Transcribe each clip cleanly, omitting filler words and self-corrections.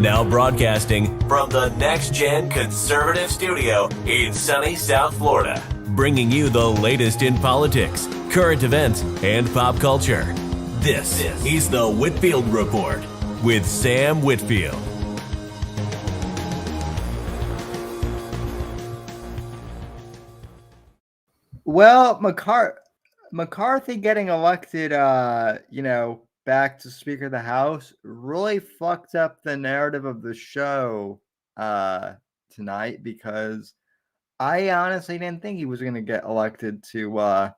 Now broadcasting from the Next Gen Conservative Studio in sunny South Florida, bringing you the latest in politics, current events, and pop culture. This is the Whitfield Report with Sam Whitfield. Well, McCarthy getting elected, back to Speaker of the House really fucked up the narrative of the show tonight, because I honestly didn't think he was going to get elected to,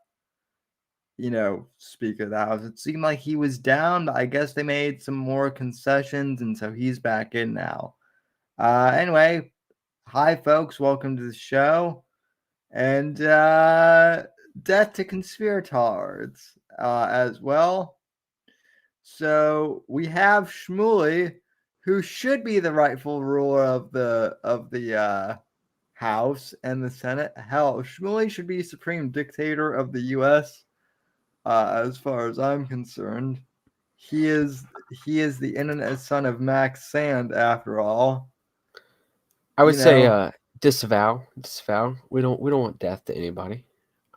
Speaker of the House. It seemed like he was down, but I guess they made some more concessions, and so he's back in now. Anyway, hi, folks. Welcome to the show. And death to conspirators as well. So we have Shmuly, who should be the rightful ruler of the House and the Senate. Hell, Shmuly should be supreme dictator of the U.S. As far as I'm concerned. He is the internet son of Max Sand, after all. I would say disavow. We don't want death to anybody.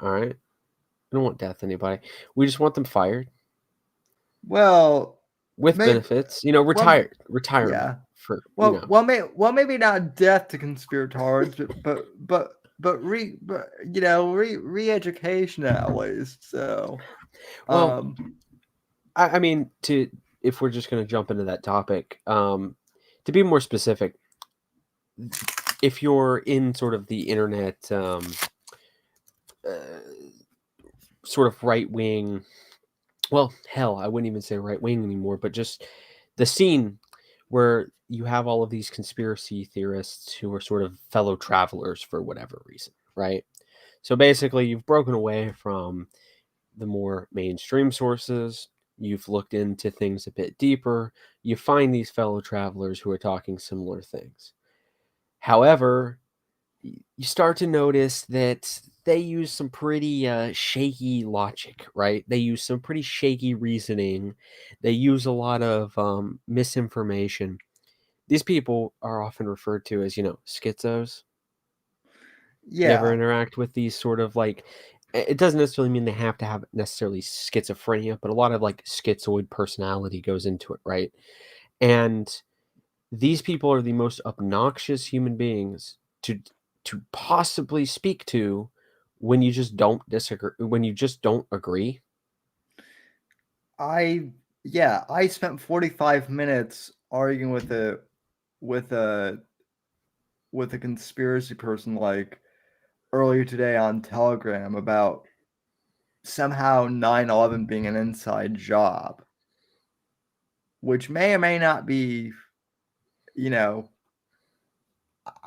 All right, we don't want death to anybody. We just want them fired. Well, with benefits, retirement. Yeah. For maybe not death to conspirators, but re-education at least. So, I mean, if we're just going to jump into that topic, to be more specific, if you're in sort of the internet, sort of right wing. Well, hell, I wouldn't even say right wing anymore, but just the scene where you have all of these conspiracy theorists who are sort of fellow travelers for whatever reason, right? So basically, you've broken away from the more mainstream sources. You've looked into things a bit deeper. You find these fellow travelers who are talking similar things. However, you start to notice that they use some pretty shaky logic, right? They use some pretty shaky reasoning. They use a lot of misinformation. These people are often referred to as, schizos. Yeah. You ever interact with these sort of it doesn't necessarily mean they have to have necessarily schizophrenia, but a lot of schizoid personality goes into it, right? And these people are the most obnoxious human beings to possibly speak to when you just don't disagree, when you just don't agree. I spent 45 minutes arguing with a conspiracy person earlier today on Telegram about somehow 9/11 being an inside job, which may or may not be,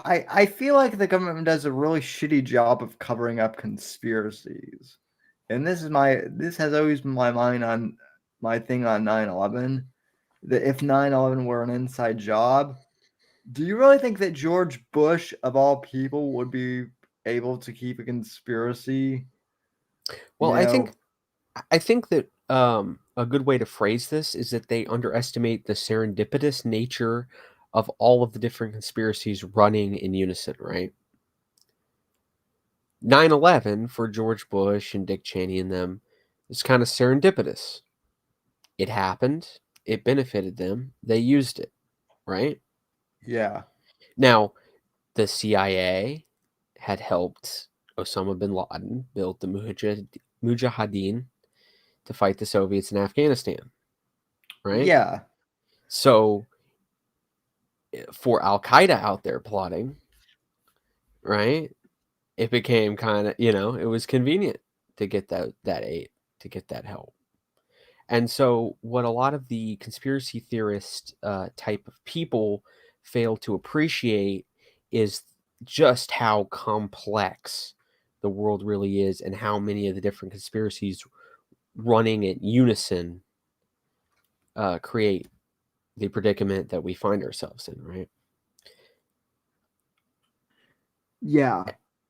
I feel like the government does a really shitty job of covering up conspiracies. And this has always been my mind on my thing on 9/11, that if 9/11 were an inside job, do you really think that George Bush, of all people, would be able to keep a conspiracy? Well, I think that a good way to phrase this is that they underestimate the serendipitous nature of all of the different conspiracies running in unison, right? 9/11 for George Bush and Dick Cheney and them is kind of serendipitous. It happened. It benefited them. They used it, right? Yeah. Now, the CIA had helped Osama bin Laden build the Mujahideen to fight the Soviets in Afghanistan, right? Yeah. So, for Al-Qaeda out there plotting, right, it became kind of, it was convenient to get that aid, to get that help. And so what a lot of the conspiracy theorist type of people fail to appreciate is just how complex the world really is, and how many of the different conspiracies running in unison create the predicament that we find ourselves in, right? Yeah.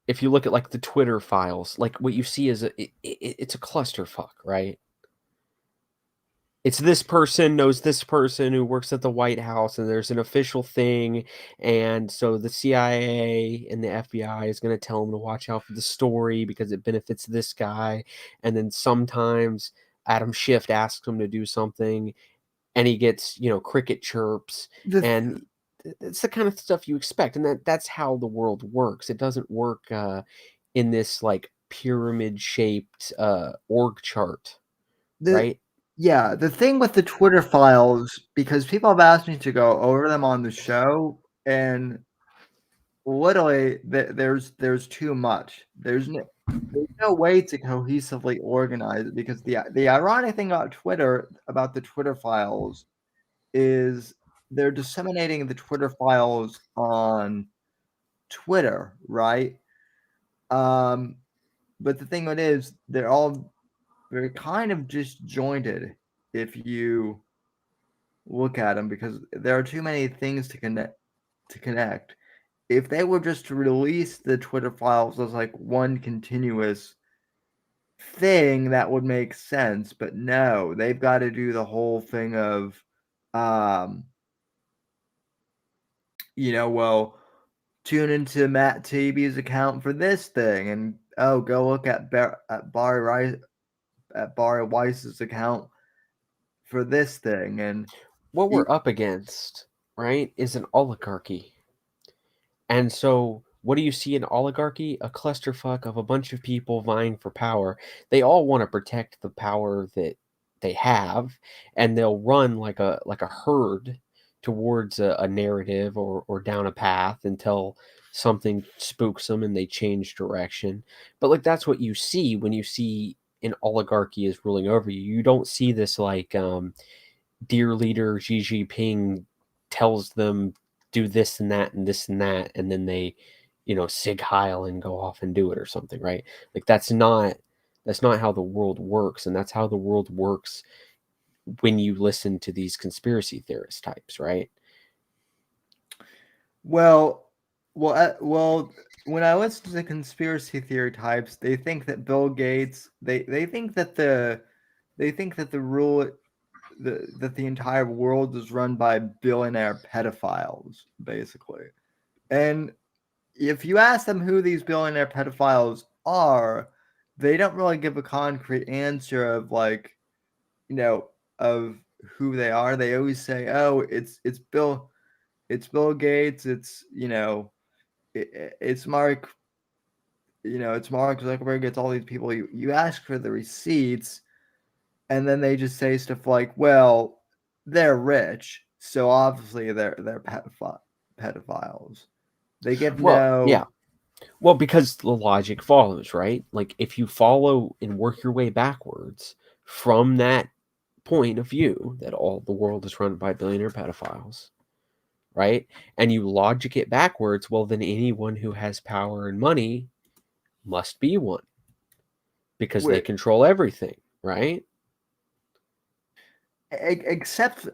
If you look at the Twitter files, what you see is it's a clusterfuck, right? it's this person knows this person who works at the White House, and there's an official thing, and so the CIA and the FBI is going to tell them to watch out for the story because it benefits this guy, and then sometimes Adam Schiff asks him to do something, and he gets, cricket chirps, The and it's the kind of stuff you expect, and that's how the world works. It doesn't work in this like pyramid-shaped org chart, the right? Yeah, the thing with the Twitter files, because people have asked me to go over them on the show, and literally there's too much. There's no way to cohesively organize it, because the ironic thing about the Twitter files is they're disseminating the Twitter files on Twitter, right? But the thing is, they're kind of disjointed if you look at them, because there are too many things to connect. If they were just to release the Twitter files as like one continuous thing, that would make sense. But no, they've got to do the whole thing of, um, well, tune into Matt Taibbi's account for this thing, and go look at Barry Weiss's account for this thing, and What we're up against, right, is an oligarchy. And so, what do you see in oligarchy? A clusterfuck of a bunch of people vying for power. They all want to protect the power that they have, and they'll run like a herd towards a narrative or down a path until something spooks them and they change direction. But like that's what you see when you see an oligarchy is ruling over you. You don't see this like dear leader Xi Jinping tells them do this and that and this and that, and then they, sig heil and go off and do it or something, right? Like that's not how the world works, and that's how the world works when you listen to these conspiracy theorist types, right? Well, when I listen to the conspiracy theory types, they think that Bill Gates, they think that the entire world is run by billionaire pedophiles, basically. And if you ask them who these billionaire pedophiles are, they don't really give a concrete answer of like, of who they are. They always say, "Oh, it's Bill Gates, it's Mark, it's Mark Zuckerberg, it's all these people." You ask for the receipts, and then they just say stuff like, "Well, they're rich, so obviously they're pedophiles." They give Well, yeah. no. Well, because the logic follows, right? Like if you follow and work your way backwards from that point of view that all the world is run by billionaire pedophiles, right? And you logic it backwards, well, then anyone who has power and money must be one because they Wait, control everything, right? except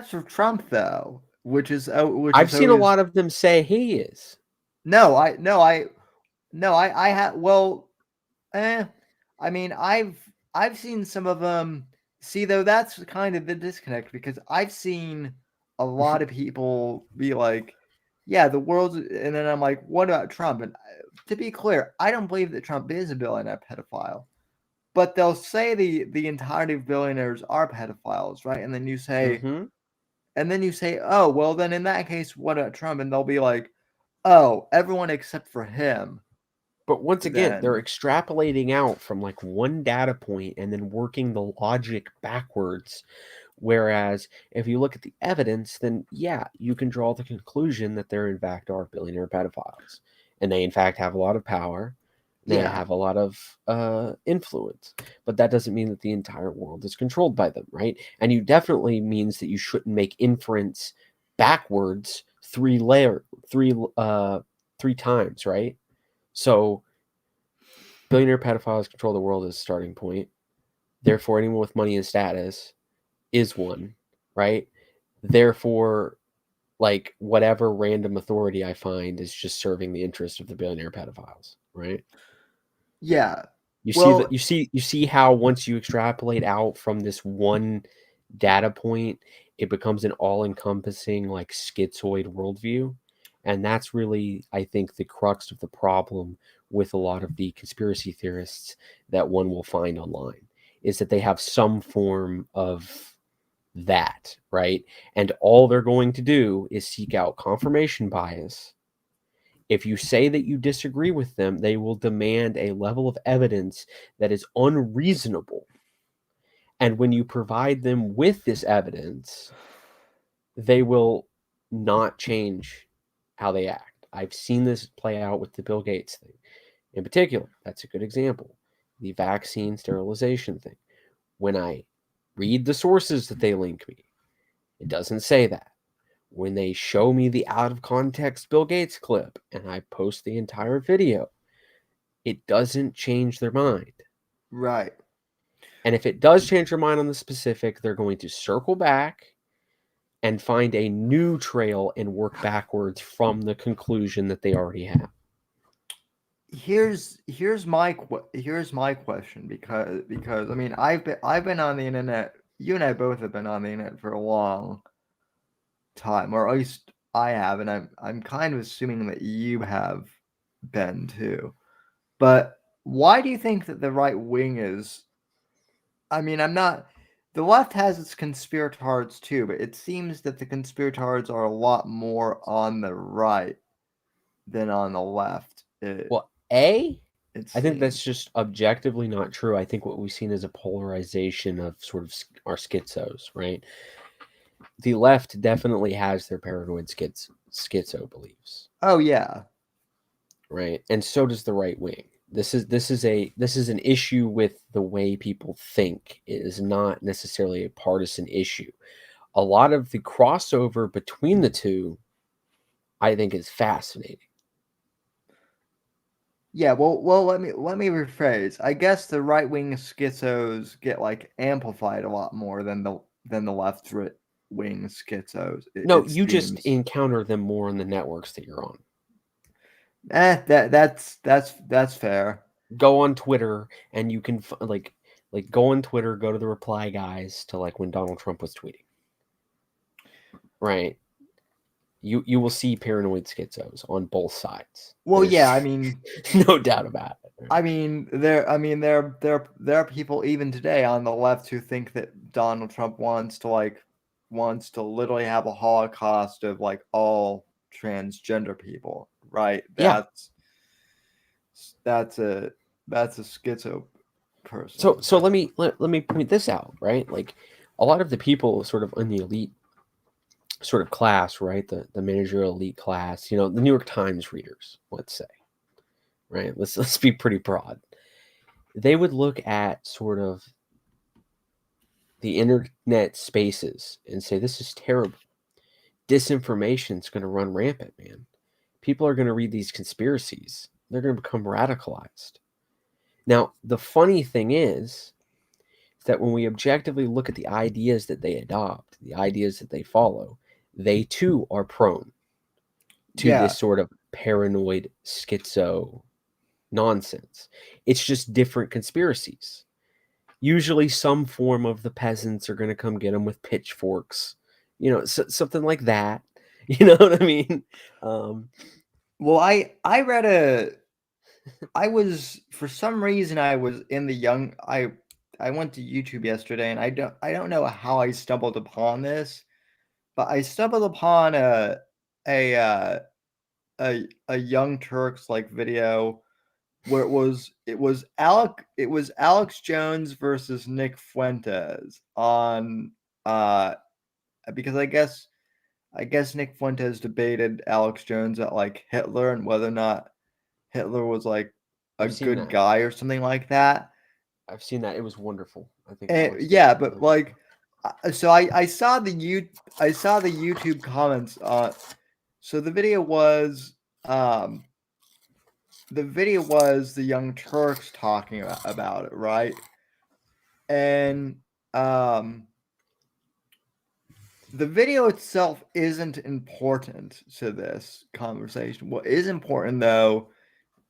for Trump, though, which I've is seen a always. lot of them say he is. No, I have. Well, I mean, I've seen some of them. See, though, that's kind of the disconnect, because I've seen a lot of people be like, "Yeah, the world's," and then I'm like, "What about Trump?" And to be clear, I don't believe that Trump is a billionaire pedophile, but they'll say the entirety of billionaires are pedophiles, right? Mm-hmm. And then you say, "Oh, well, then in that case, what about Trump?" And they'll be like, "Oh, everyone except for him." But once again, they're Then, extrapolating out from like one data point and then working the logic backwards. Whereas if you look at the evidence, then yeah, you can draw the conclusion that there in fact are billionaire pedophiles. And they in fact have a lot of power. They yeah. have a lot of influence. But that doesn't mean that the entire world is controlled by them, right? And you definitely means that you shouldn't make inference backwards three times, right? So billionaire pedophiles control the world as a starting point. Therefore, anyone with money and status is one, right? Therefore, like whatever random authority I find is just serving the interest of the billionaire pedophiles, right? Yeah. You see that Well, you see how once you extrapolate out from this one data point, it becomes an all-encompassing, like, schizoid worldview. And that's really, I think, the crux of the problem with a lot of the conspiracy theorists that one will find online, is that they have some form of that, right? And all they're going to do is seek out confirmation bias. If you say that you disagree with them, they will demand a level of evidence that is unreasonable. And when you provide them with this evidence, they will not change how they act. I've seen this play out with the Bill Gates thing. In particular, that's a good example. The vaccine sterilization thing. When I read the sources that they link me, it doesn't say that. When they show me the out of context Bill Gates clip and I post the entire video, it doesn't change their mind. Right. And if it does change their mind on the specific, they're going to circle back and find a new trail and work backwards from the conclusion that they already have. Here's my question, because I mean, I've been on the internet. You and I both have been on the internet for a long time, or at least I have, and I'm kind of assuming that you have been too. But why do you think that the right wing is? I mean, I'm not. The left has its conspirators too, but it seems that the conspirators are a lot more on the right than on the left. Well, I think that's just objectively not true. I think what we've seen is a polarization of sort of our schizos, right? The left definitely has their paranoid schizo beliefs. Oh yeah. Right. And so does the right wing. This is an issue with the way people think. It is not necessarily a partisan issue. A lot of the crossover between the two, I think, is fascinating. Yeah, well, let me rephrase. I guess the right wing schizos get like amplified a lot more than the left wing schizos. No, you just encounter them more on the networks that you're on. That's fair. Go on Twitter and you can like go on Twitter, go to the reply guys to like when Donald Trump was tweeting. Right. You will see paranoid schizos on both sides. Well, yeah, I mean, no doubt about it. Right? I mean, there are people even today on the left who think that Donald Trump wants to literally have a holocaust of like all transgender people, right? That's a schizo person. So let me point this out, right? Like a lot of the people sort of in the elite sort of class, right? The managerial elite class, the New York Times readers, let's say, right? Let's be pretty broad. They would look at sort of the internet spaces and say, this is terrible. Disinformation is going to run rampant, man. People are going to read these conspiracies. They're going to become radicalized. Now, the funny thing is that when we objectively look at the ideas that they adopt, the ideas that they follow, they too are prone to this sort of paranoid schizo nonsense. It's just different conspiracies. Usually some form of the peasants are going to come get them with pitchforks, something like that. You know what I mean? Well, I was, for some reason, I was in I went to YouTube yesterday, and I don't know how I stumbled upon this, but I stumbled upon a Young Turks like video where it was Alex Jones versus Nick Fuentes on because I guess Nick Fuentes debated Alex Jones at like Hitler and whether or not Hitler was like a good guy or something like that. I've seen that. It was wonderful. I think. Yeah, but like, so I saw the YouTube comments. So the video was the Young Turks talking about it, right? And the video itself isn't important to this conversation. What is important though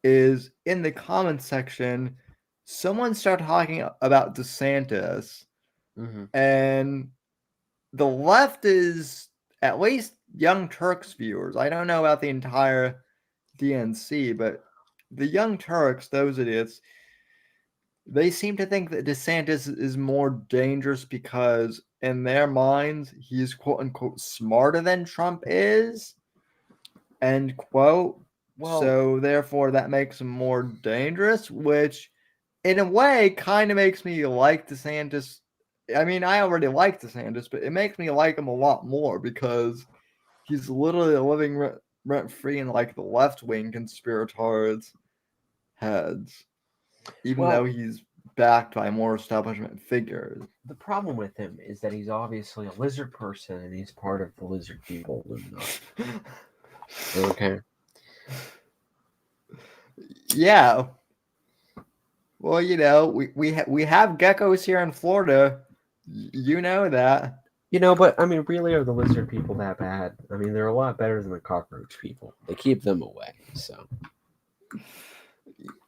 is in the comments section, someone started talking about DeSantis, and the left is, at least Young Turks viewers. I don't know about the entire DNC, but the Young Turks, those idiots, they seem to think that DeSantis is more dangerous because in their minds he's quote unquote smarter than Trump is, end quote. Well, So therefore that makes him more dangerous, which in a way kind of makes me like DeSantis. I mean, I already like DeSantis, but it makes me like him a lot more because he's literally living rent free in like the left wing conspirators' heads, even though well, he's backed by more establishment figures. the problem with him is that he's obviously a lizard person, and he's part of the lizard people. Okay. Yeah. Well, you know, we have geckos here in Florida. You know that. But I mean, really, are the lizard people that bad? I mean, they're a lot better than the cockroach people. They keep them away. So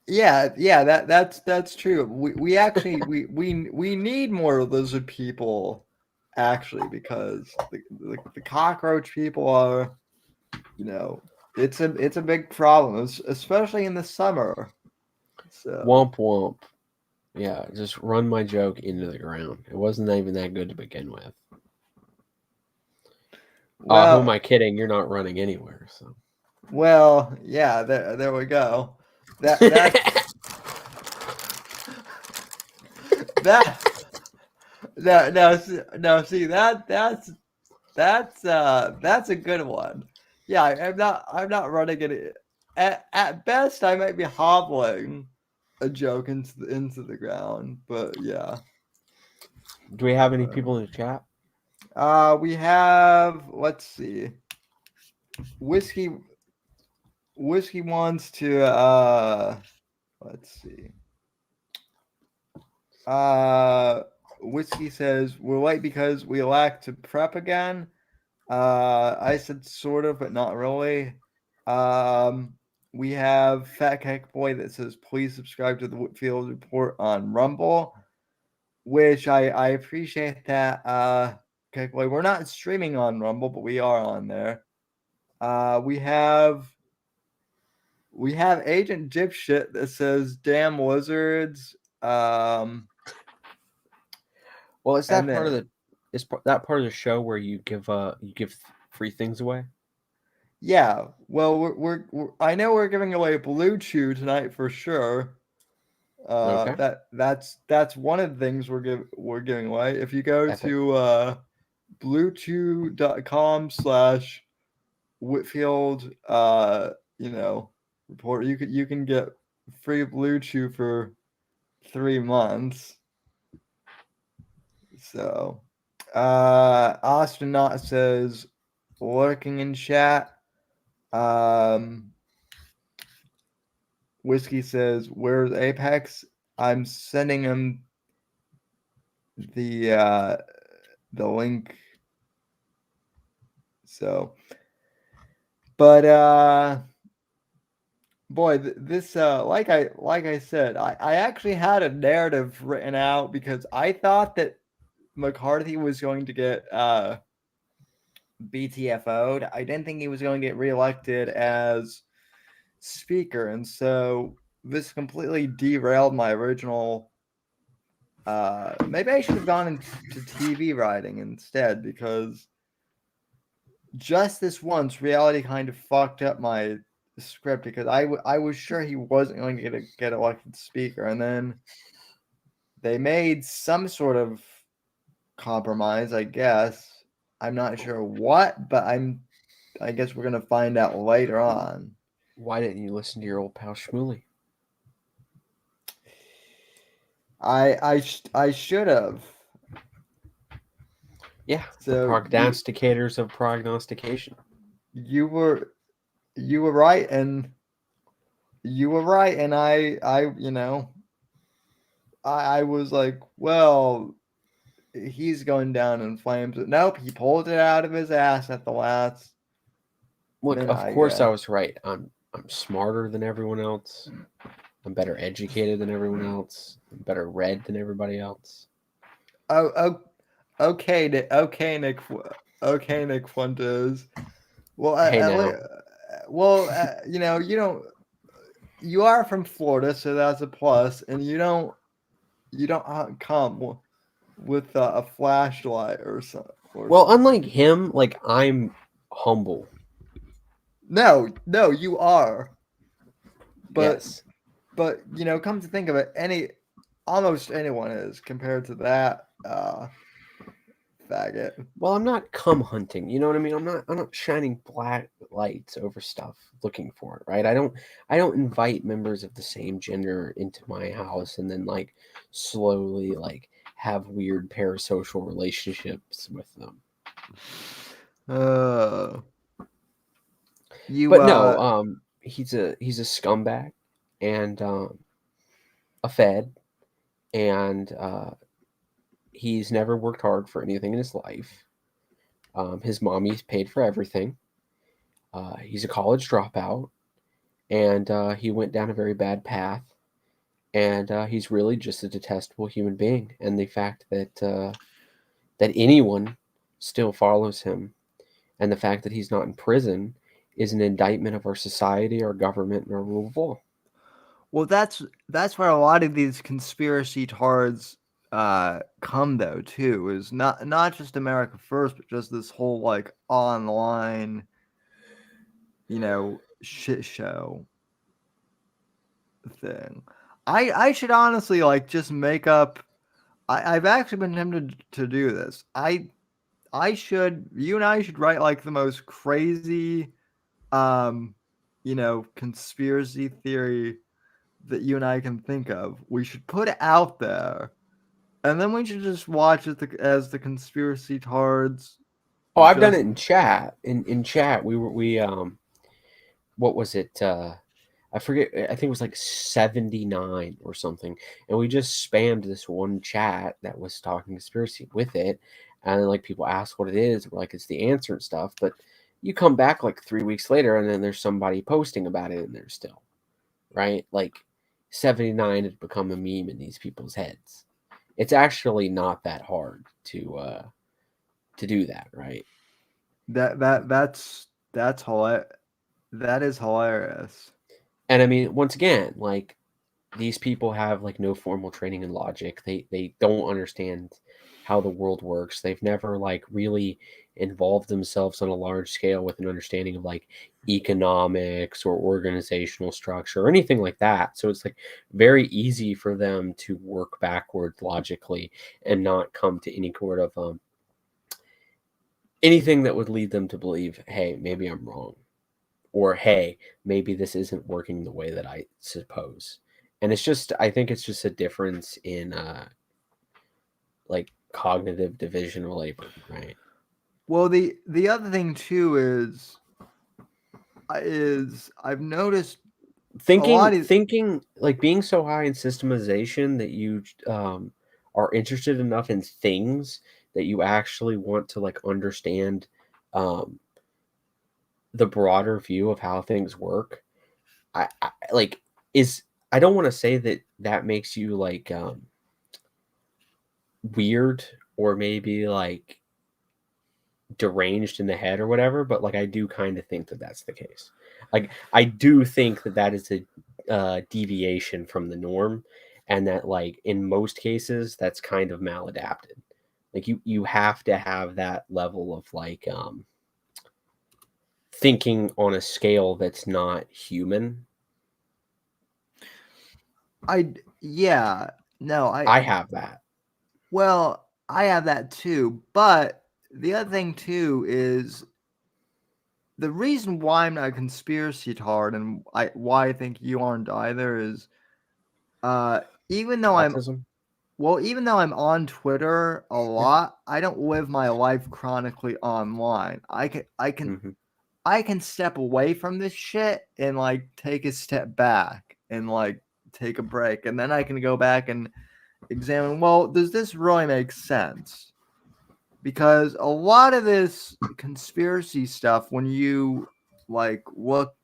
Yeah, that's true. We actually we need more lizard people actually because the cockroach people are, you know, it's a big problem, especially in the summer. So womp womp. Yeah, just run my joke into the ground. It wasn't even that good to begin with. Who am well, I kidding? You're not running anywhere. So yeah, there we go. That's that no, see that's a good one. Yeah, I'm not running it. At best, I might be hobbling a joke into the ground, but yeah. do we have any people in the chat? We have, let's see, whiskey wants to let's see. Whiskey says we're late because we lack to prep again. I said sort of, but not really. We have Fat Cake Boy that says please subscribe to the Whitfield Report on Rumble, which I appreciate that. Cake Boy, we're not streaming on Rumble, but we are on there. We have Agent Dipshit that says damn lizards. Well, is that And part of then, that part of the show where you give free things away? yeah, well, we're I know we're giving away Blue Chew tonight for sure. Okay. That's one of the things we're giving away. If you go Epic. to bluechew.com/Whitfield, report, you can get free Blue Chew for 3 months. So, Astronaut says lurking in chat. Whiskey says, "Where's Apex?" I'm sending him the link. So, but boy, this like I said, I actually had a narrative written out because I thought that McCarthy was going to get BTFO'd. I didn't think he was going to get reelected as speaker, and so this completely derailed my original. Maybe I should have gone into TV writing instead because just this once, reality kind of fucked up my script because I was sure he wasn't going to get elected speaker, and then they made some sort of compromise, I guess. I'm not sure what, but I guess we're gonna find out later on. Why didn't you listen to your old pal Shmuley? I should have. Yeah, the So prognosticators of prognostication. you were right, and I was like, well, he's going down in flames. But nope, he pulled it out of his ass at the last Look, minute. of course I was right. I'm smarter than everyone else. I'm better educated than everyone else. I'm better read than everybody else. Oh, Okay, Nick, Nick Fuentes. Well, Hey now, you know, you are from Florida, so that's a plus, and you don't come with a flashlight or something. well, unlike him, like I'm humble. No, no, you are. But Yes. you know, come to think of it, almost anyone is compared to that faggot. Well, I'm not cum hunting. You know what I mean? I'm not shining black lights over stuff looking for it, right? I don't invite members of the same gender into my house and then like slowly like have weird parasocial relationships with them. Uh, you But no, he's a scumbag and a fed and he's never worked hard for anything in his life. His mommy's paid for everything. He's a college dropout, and he went down a very bad path. And he's really just a detestable human being. And the fact that anyone still follows him, and the fact that he's not in prison, is an indictment of our society, our government, and our rule of law. well, that's where a lot of these conspiracy tards come though too. Is not just America First, but just this whole like online, you know, shit show thing. I should honestly like just make up. I've actually been tempted to do this. You and I should write like the most crazy, um, you know, conspiracy theory that you and I can think of. We should put it out there, and then we should just watch it as the conspiracy tards. Oh, I've done it Just in chat. In chat, we what was it? I forget. I think it was like 79 or something, and we just spammed this one chat that was talking conspiracy with it, and then like people ask what it is, we're like it's the answer and stuff. But you come back like 3 weeks later, and then there's somebody posting about it in there still, right? Like 79 had become a meme in these people's heads. It's actually not that hard to do that, right? that's hilarious. That is hilarious. And I mean, once again, like these people have like no formal training in logic. They don't understand how the world works. They've never like really involved themselves on a large scale with an understanding of like economics or organizational structure or anything like that. So it's like very easy for them to work backwards logically and not come to any sort of anything that would lead them to believe, hey, maybe I'm wrong, or hey, maybe this isn't working the way that I suppose. And it's just, I think it's just a difference in like cognitive division or labor, right? Well, the other thing too is I've noticed a lot of Thinking like being so high in systemization that you are interested enough in things that you actually want to like understand um, the broader view of how things work. I like is I don't want to say that that makes you like weird or maybe like deranged in the head or whatever, but like I do kind of think that that's the case. Like I do think that that is a deviation from the norm, and that like in most cases that's kind of maladapted. Like you have to have that level of like thinking on a scale that's not human. yeah, no, I have that. well, I have that too, but the other thing too is the reason why I'm not a conspiracy tard and why I think you aren't either is uh even though I'm Autism. even though I'm on Twitter a lot, I don't live my life chronically online. Hmm. I can step away from this shit and like take a step back and like take a break, and then I can go back and examine, well, does this really make sense? Because a lot of this conspiracy stuff, like look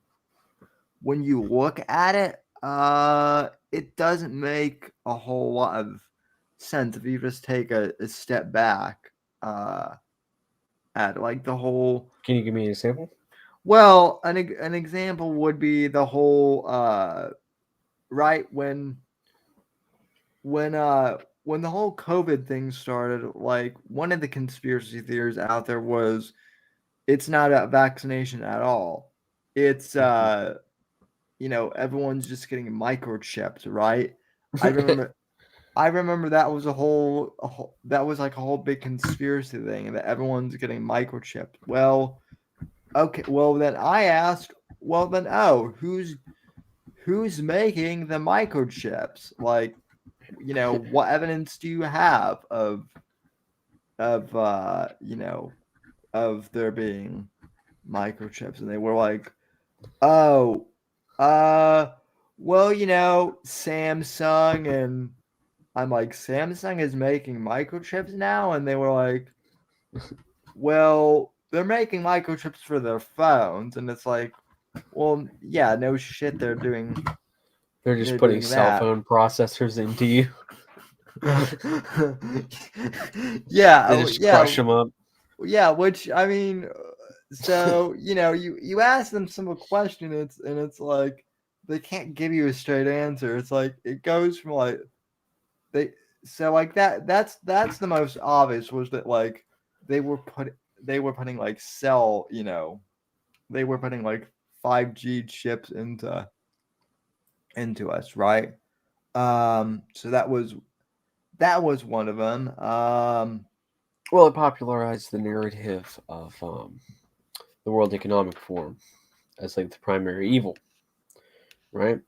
when you look at it, it doesn't make a whole lot of sense if you just take a step back at like the whole. Can you give me an example? Well, an example would be the whole right when the whole COVID thing started, like one of the conspiracy theories out there was it's not a vaccination at all. It's everyone's just getting microchipped, right? I remember I remember that was that was like a whole big conspiracy thing that everyone's getting microchipped. Well, okay, well then I asked, well then who's making the microchips? Like, what evidence do you have of of there being microchips? And they were like, oh, well, Samsung. And I'm like, Samsung is making microchips now? And they were like, well, they're making microchips for their phones. And it's like, well, yeah, no shit, they're doing They're just they're putting doing cell that. phone processors into you. Yeah, They just crush them up. yeah, which I mean, so you ask them some question, and it's like they can't give you a straight answer. It's like it goes from like they so like that's the most obvious, was that like they were putting like they were putting like 5G chips into us, right? So that was one of them. Well, it popularized the narrative of the World Economic Forum as like the primary evil, right?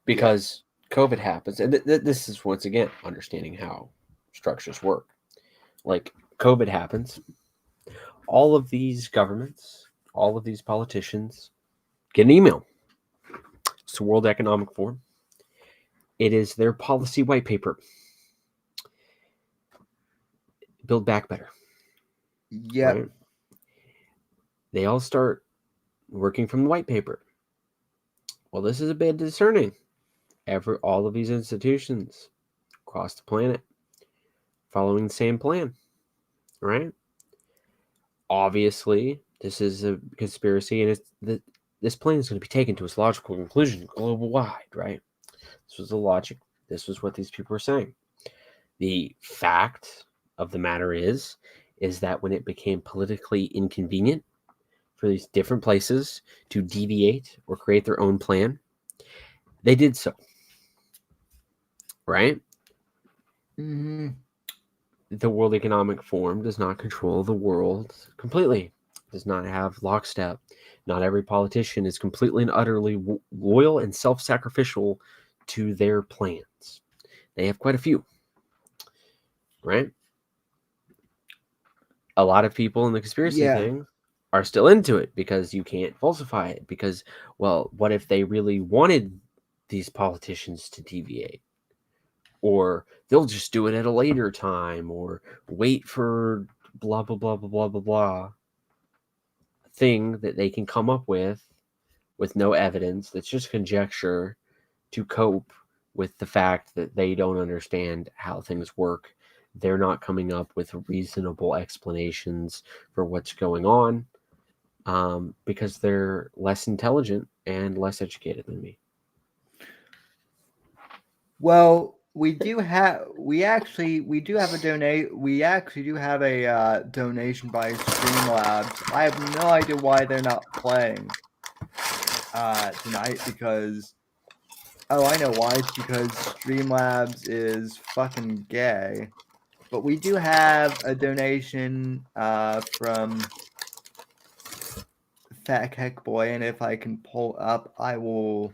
Because COVID happens, and this is once again understanding how structures work. Like COVID happens, all of these governments, all of these politicians get an email. It's the World Economic Forum. It is their policy white paper. Build back better. Yep. Right? They all start working from the white paper. Well, this is a bit discerning. All of these institutions across the planet following the same plan, right? Obviously, this is a conspiracy, and this plan is going to be taken to its logical conclusion global wide, right? This was the logic. This was what these people were saying. The fact of the matter is that when it became politically inconvenient for these different places to deviate or create their own plan, they did so. Right? Mm-hmm. The World Economic Forum does not control the world completely. It does not have lockstep. Not every politician is completely and utterly loyal and self-sacrificial to their plans. They have quite a few. Right? A lot of people in the conspiracy thing are still into it because you can't falsify it. Because, well, what if they really wanted these politicians to deviate? Or they'll just do it at a later time, or wait for blah, blah, blah, blah, blah, blah, blah thing that they can come up with no evidence. That's just conjecture to cope with the fact that they don't understand how things work. They're not coming up with reasonable explanations for what's going on because they're less intelligent and less educated than me. Well, we actually do have a donation by Streamlabs. I have no idea why they're not playing tonight, because I know why. It's because Streamlabs is fucking gay. But we do have a donation from Fat Heck Boy, and if I can pull up, I will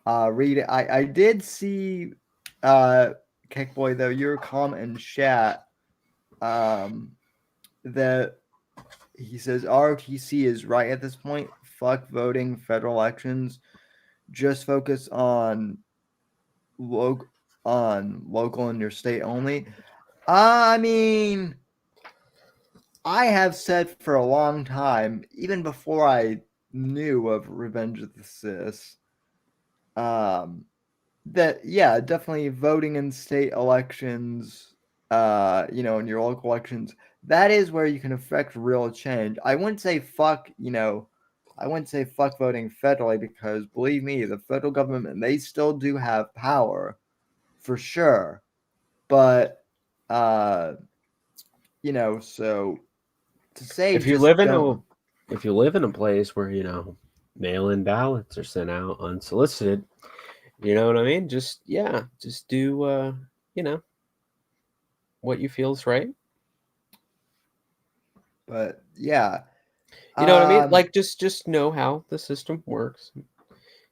read it. I did see Heck Boy, though, your comment in chat that he says ROTC is right at this point. Fuck voting federal elections. Just focus on local and your state only. I mean, I have said for a long time, even before I knew of Revenge of the Sis, that definitely voting in state elections in your local elections, that is where you can affect real change. I wouldn't say fuck voting federally, because believe me, the federal government, they still do have power for sure. But so to say If you just live in don't. a place where mail-in ballots are sent out unsolicited, you know what I mean? Just do what you feel is right. But yeah, You know what I mean? um, Like just know how the system works.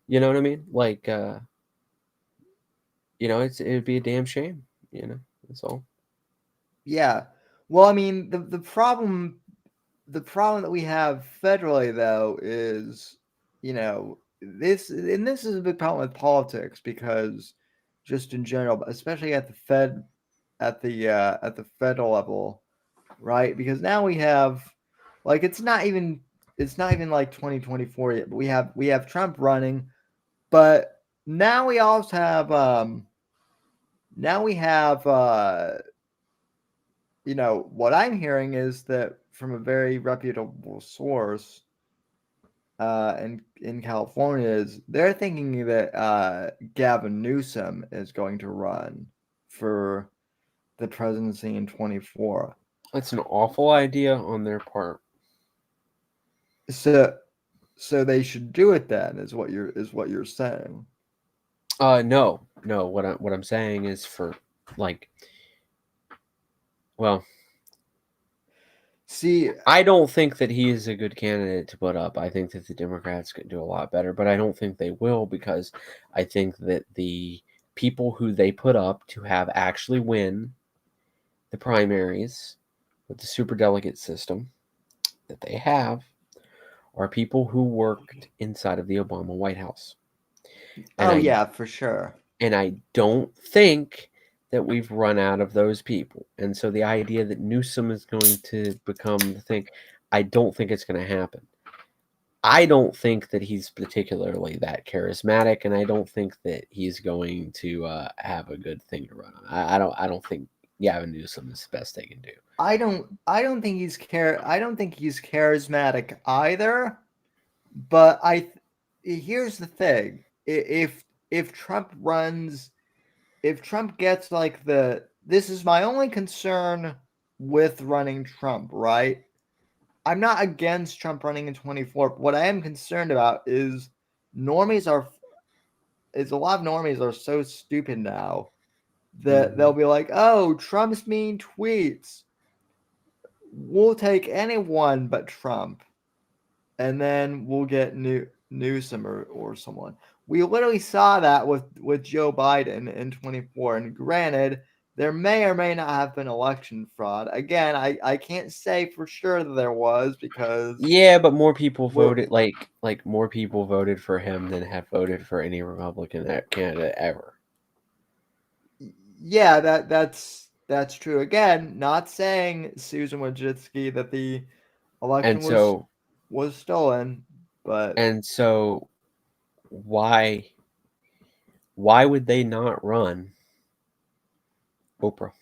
You know what I mean? Like it'd be a damn shame. That's all. yeah. Well, I mean, the problem that we have federally, though, is this is a big problem with politics, because just in general, but especially at the federal level, right? Because now we have, like, it's not even like 2024 yet, but we have Trump running, but now we also have now we have what I'm hearing is that from a very reputable source in California, is they're thinking that Gavin Newsom is going to run for the presidency in 24. It's an awful idea on their part. So they should do it then, is what you're saying. No, no. What I'm saying is for like, well, See, I don't think that he is a good candidate to put up. I think that the Democrats could do a lot better, but I don't think they will, because I think that the people who they put up to have actually win the primaries with the superdelegate system that they have are people who worked inside of the Obama White House. And oh I yeah, for sure. and I don't think that we've run out of those people. And so the idea that Newsom is going to become the thing, I don't think it's going to happen. I don't think that he's particularly that charismatic, and I don't think that he's going to have a good thing to run on. I don't think Gavin Newsom is the best they can do. I don't think he's charismatic either. But here's the thing: if Trump runs, if Trump gets like this is my only concern with running Trump, right? I'm not against Trump running in 24. But what I am concerned about normies are is a lot of normies are so stupid now that Mm-hmm. they'll be like, "Oh, Trump's mean tweets. We'll take anyone but Trump." And then we'll get Newsom or someone. We literally saw that with Joe Biden in 24. And granted, there may or may not have been election fraud. Again, I can't say for sure that there was, because Yeah, but more people we're voted like more people voted for him than have voted for any Republican candidate ever. yeah, that's true. Again, not saying Susan Wojcicki that the election And was so stolen, but and so why why would they not run Oprah?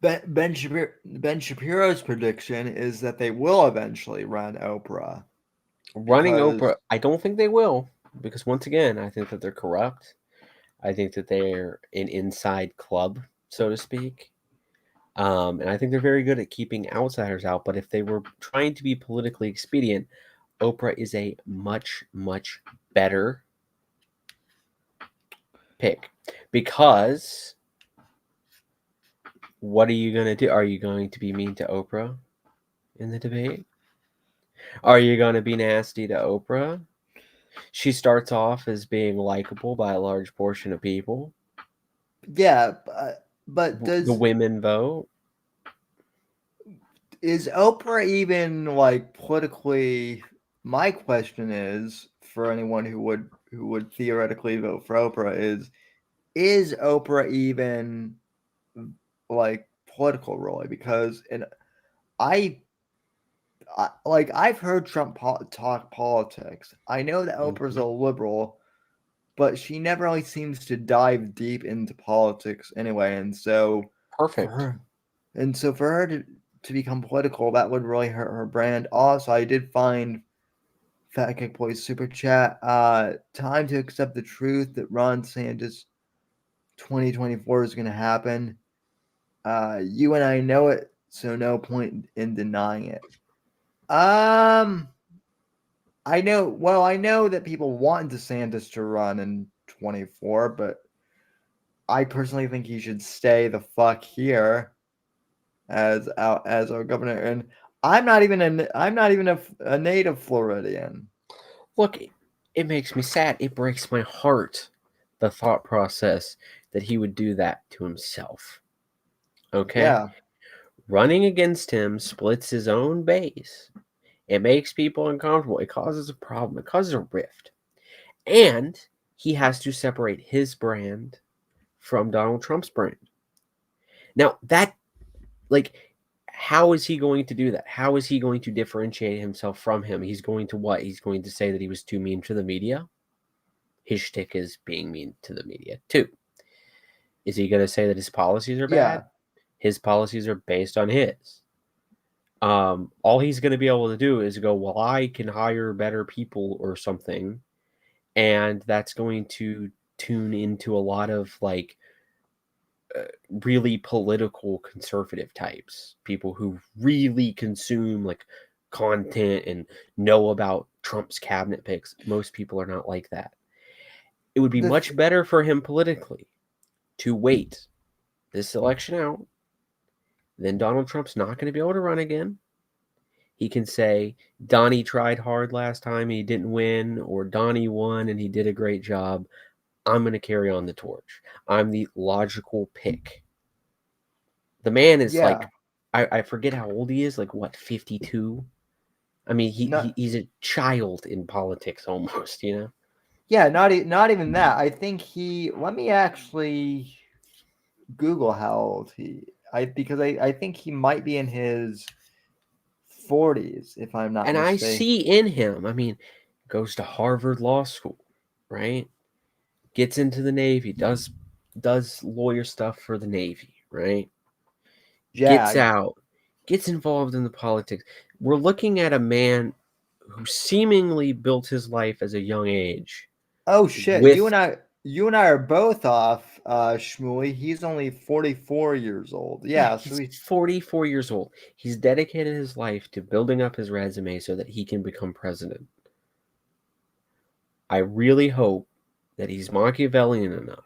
Ben Shapiro's prediction is that they will eventually run Oprah, Running because Oprah, I don't think they will, because once again, I think that they're corrupt. I think that they're an inside club, so to speak. And I think they're very good at keeping outsiders out. But if they were trying to be politically expedient, Oprah is a much, much better pick. Because what are you going to do? Are you going to be mean to Oprah in the debate? Are you going to be nasty to Oprah? She starts off as being likable by a large portion of people. yeah, but The women vote. is Oprah even like politically? My question is, for anyone who would theoretically vote for Oprah, is Oprah even like political, really? Because I, like, I've heard Trump talk politics. I know that Oprah's Mhm. a liberal, but she never really seems to dive deep into politics anyway. And so for Perfect. her, to become political, that would really hurt her brand. Also, I did find Fat Kick Boy's super chat. Time to accept the truth that Ron DeSantis 2024 is going to happen. You and I know it, so no point in denying it. I know. Well, I know that people want DeSantis to run in 24, but I personally think he should stay the fuck here as our governor. And I'm not even a native Floridian. Look, it makes me sad. It breaks my heart, the thought process that he would do that to himself. Okay? Yeah. Running against him splits his own base. It makes people uncomfortable. It causes a problem. It causes a rift. And he has to separate his brand from Donald Trump's brand. Now, that, like, how is he going to do that? How is he going to differentiate himself from him? He's going to what? He's going to say that he was too mean to the media? His shtick is being mean to the media, too. Is he going to say that his policies are bad? Yeah. His policies are based on his. All he's going to be able to do is go, well, I can hire better people or something. And that's going to tune into a lot of like really political conservative types, people who really consume like content and know about Trump's cabinet picks. Most people are not like that. It would be much better for him politically to wait this election out. Then Donald Trump's not going to be able to run again. He can say, Donnie tried hard last time, he didn't win, or Donnie won and he did a great job. I'm going to carry on the torch. I'm the logical pick. The man is like, I forget how old he is, like what, 52? I mean, he's a child in politics almost, you know? Yeah, not even that. I think let me actually Google how old because I think he might be in his 40s, if I'm not And mistaken. I see in him, I mean, goes to Harvard Law School, right? Gets into the Navy, does lawyer stuff for the Navy, right? Gets out, gets involved in the politics. We're looking at a man who seemingly built his life as a young age. Oh shit! You and I are both off, Shmuley. He's only 44 years old. Yeah, so he's 44 years old. He's dedicated his life to building up his resume so that he can become president. I really hope that he's Machiavellian enough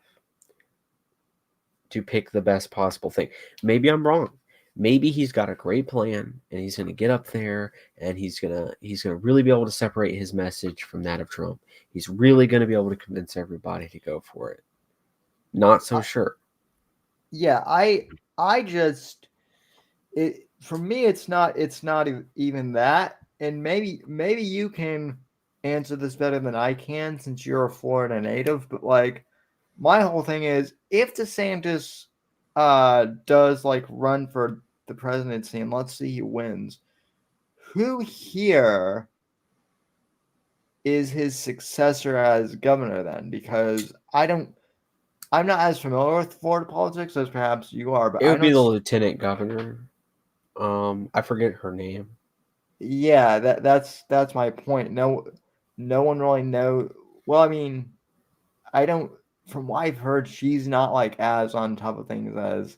to pick the best possible thing. Maybe I'm wrong. Maybe he's got a great plan and he's going to get up there and he's going to really be able to separate his message from that of Trump. He's really going to be able to convince everybody to go for it. Not so sure. Yeah, I just for me it's not even that, and maybe you can answer this better than I can since you're a Florida native, but like my whole thing is if DeSantis does like run for the presidency and let's see he wins, who here is his successor as governor then? Because I'm not as familiar with Florida politics as perhaps you are, but it would be the lieutenant governor. I forget her name. Yeah, that's my point. No one really knows. Well, I mean, I don't. From what I've heard, she's not like as on top of things as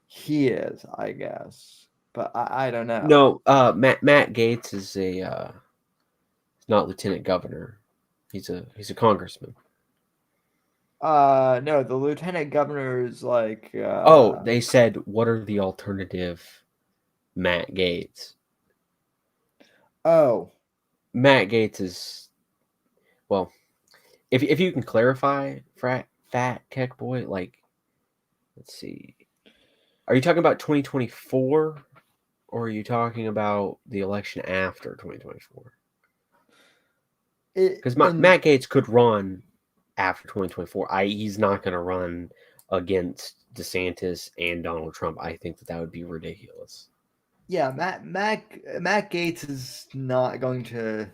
he is, I guess. But I don't know. No, Matt Gaetz is not lieutenant governor. He's a congressman. No, the lieutenant governor is like. They said, what are the alternative Matt Gaetz? Oh, Matt Gaetz is, well, if you can clarify, fat keck boy, like, let's see, are you talking about 2024 or are you talking about the election after 2024? Because Matt Gaetz could run after 2024. He's not going to run against DeSantis and Donald Trump. I think that would be ridiculous. Yeah, Matt Gaetz is not going to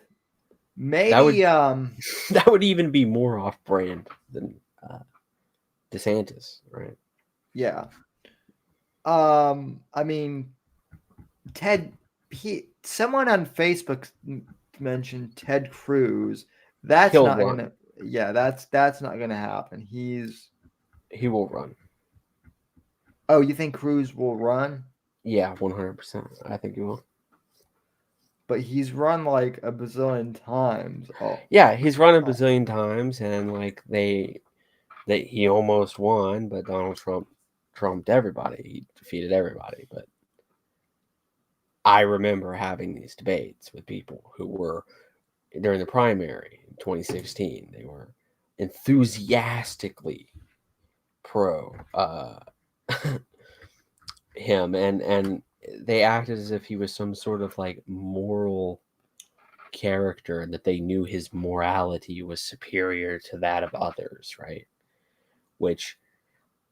Maybe that would even be more off-brand than DeSantis, right? yeah. I mean, someone on Facebook mentioned Ted Cruz. That's He'll not run. gonna. Yeah, that's not gonna happen. He will run. Oh, you think Cruz will run? Yeah, 100%. I think he will. But he's run like a bazillion times. Oh, Yeah, he's run a bazillion times, and like he almost won, but Donald Trump trumped everybody. He defeated everybody. But I remember having these debates with people who were during the primary in 2016. They were enthusiastically pro him, and they acted as if he was some sort of like moral character, and that they knew his morality was superior to that of others, right? Which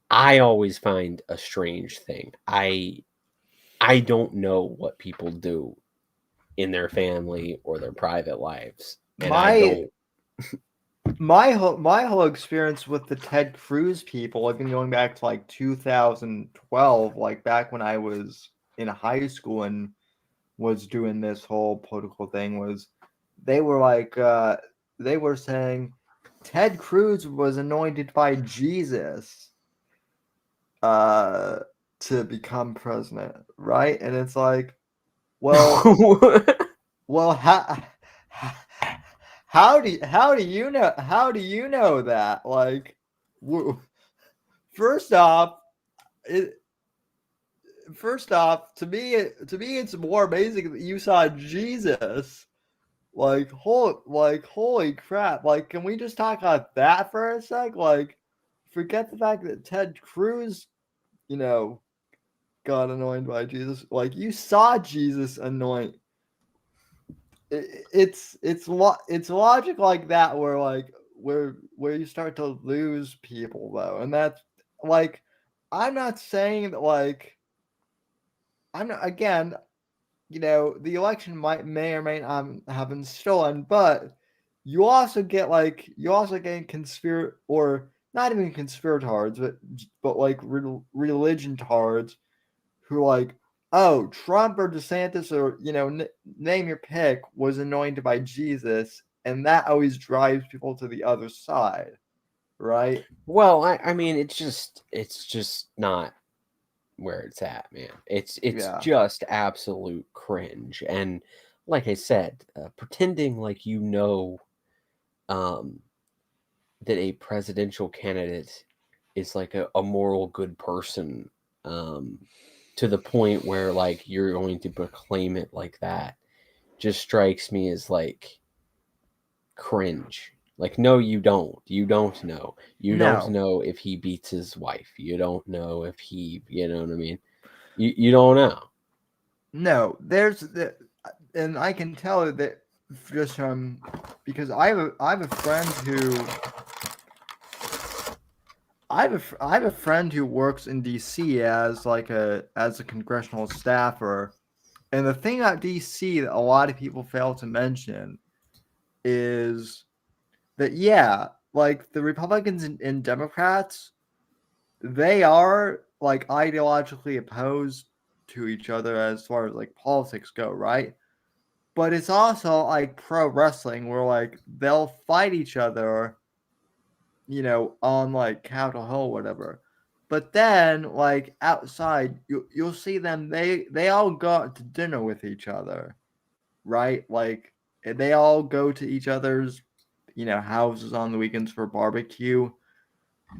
I always find a strange thing. I don't know what people do in their family or their private lives, and I don't. My whole experience with the Ted Cruz people, I've been going back to like 2012, like back when I was in high school and was doing this whole political thing, was they were saying Ted Cruz was anointed by Jesus to become president, right? And it's like, well, how do you know that? Like, first off, to me it's more amazing that you saw Jesus. Like, holy crap! Like, can we just talk about that for a sec? Like, forget the fact that Ted Cruz, got anointed by Jesus. Like, you saw Jesus anoint. It's logic like that where where you start to lose people though, and that's like, I'm not saying that like I'm not, again, the election may or may not have been stolen, but you also get or not even conspirators, but like religion tards who like, oh, Trump or DeSantis or name your pick was anointed by Jesus, and that always drives people to the other side, right? Well, I mean, it's just not where it's at, man. It's Yeah. just absolute cringe. And like I said, pretending like um, that a presidential candidate is like a moral good person, to the point where like you're going to proclaim it like that, just strikes me as like cringe. Like, no, you don't. You don't know. You don't No. know if he beats his wife. You don't know if he, you know what I mean? You don't know. No, and I can tell that just from because I have a friend who I have a friend who works in DC as a congressional staffer, and the thing about DC that a lot of people fail to mention is that, yeah, like the Republicans and Democrats, they are like ideologically opposed to each other as far as like politics go, right? But it's also like pro wrestling where like they'll fight each other, on like Capitol Hill or whatever. But then like outside, you'll see them. They all go out to dinner with each other, right? Like they all go to each other's, houses on the weekends for barbecue.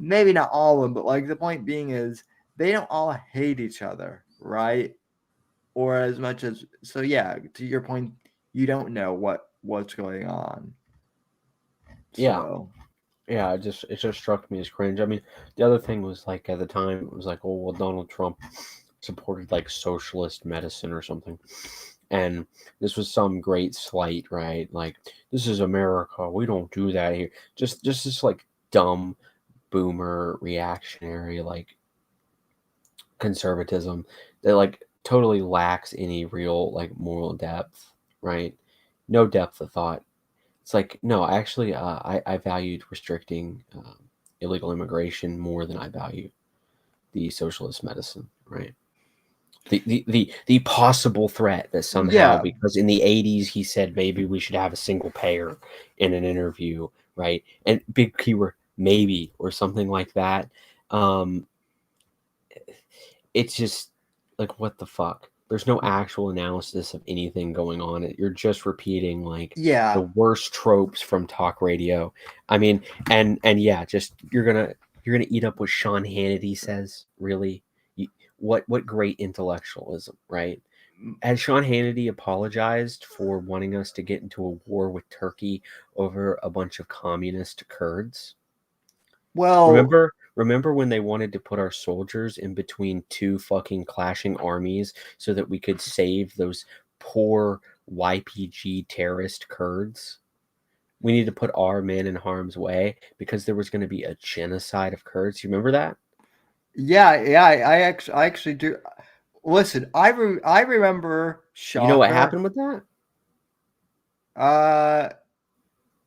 Maybe not all of them, but like the point being is they don't all hate each other, right? Or as much as, so yeah, to your point, you don't know what's going on. Yeah. So Yeah, it just struck me as cringe. I mean, the other thing was like at the time it was like, oh well, Donald Trump supported like socialist medicine or something, and this was some great slight, right? Like, this is America, we don't do that here. Just this like dumb boomer reactionary like conservatism that like totally lacks any real like moral depth, right? No depth of thought. It's like, no, actually, I valued restricting illegal immigration more than I value the socialist medicine, right? The possible threat that somehow, Yeah. because in the 80s he said maybe we should have a single payer in an interview, right? And big keyword maybe or something like that. Um, it's just like, what the fuck? There's no actual analysis of anything going on. You're just repeating like the Yeah. worst tropes from talk radio. I mean, and yeah, just you're gonna eat up what Sean Hannity says. Really, what great intellectualism, right? Has Sean Hannity apologized for wanting us to get into a war with Turkey over a bunch of communist Kurds? Well, Remember when they wanted to put our soldiers in between two fucking clashing armies so that we could save those poor YPG terrorist Kurds? We need to put our men in harm's way because there was going to be a genocide of Kurds. You remember that? yeah. I actually do. Listen, I remember You know what Shocker. happened with that? Uh,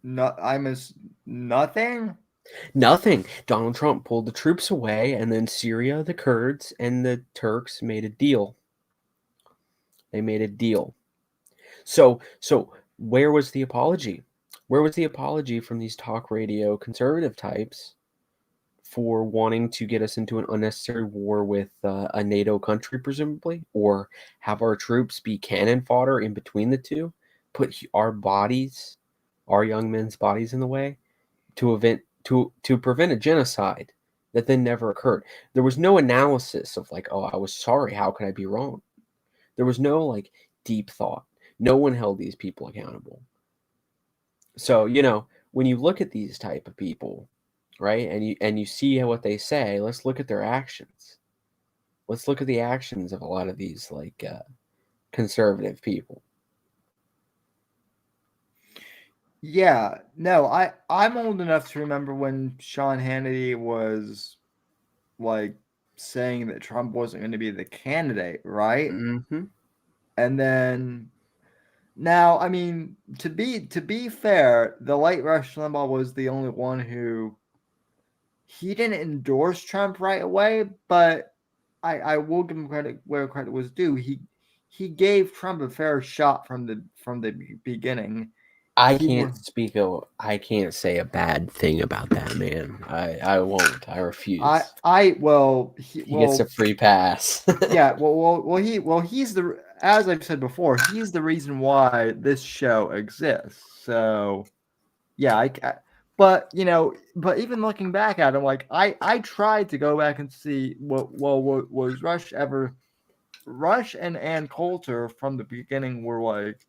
no, I miss nothing. Nothing. Donald Trump pulled the troops away, and then Syria, the Kurds, and the Turks made a deal. They made a deal. So where was the apology? Where was the apology from these talk radio conservative types for wanting to get us into an unnecessary war with a NATO country, presumably, or have our troops be cannon fodder in between the two, put our bodies, our young men's bodies in the way to prevent a genocide that then never occurred? There was no analysis of like, oh, I was sorry. How could I be wrong? There was no like deep thought. No one held these people accountable. So, when you look at these type of people, right, and you see what they say, let's look at their actions. Let's look at the actions of a lot of these like conservative people. Yeah, no, I'm old enough to remember when Sean Hannity was like saying that Trump wasn't going to be the candidate, right? Hmm. And then now, I mean, to be fair, the late Rush Limbaugh was the only one who he didn't endorse Trump right away, but I will give him credit where credit was due. He gave Trump a fair shot from the beginning. He was I can't say a bad thing about that man. I won't. I refuse. I well he He gets a well free pass. yeah he's the, as I've said before, he's the reason why this show exists. So yeah, but but even looking back at him, like I tried to go back and see what was Rush and Ann Coulter from the beginning were like,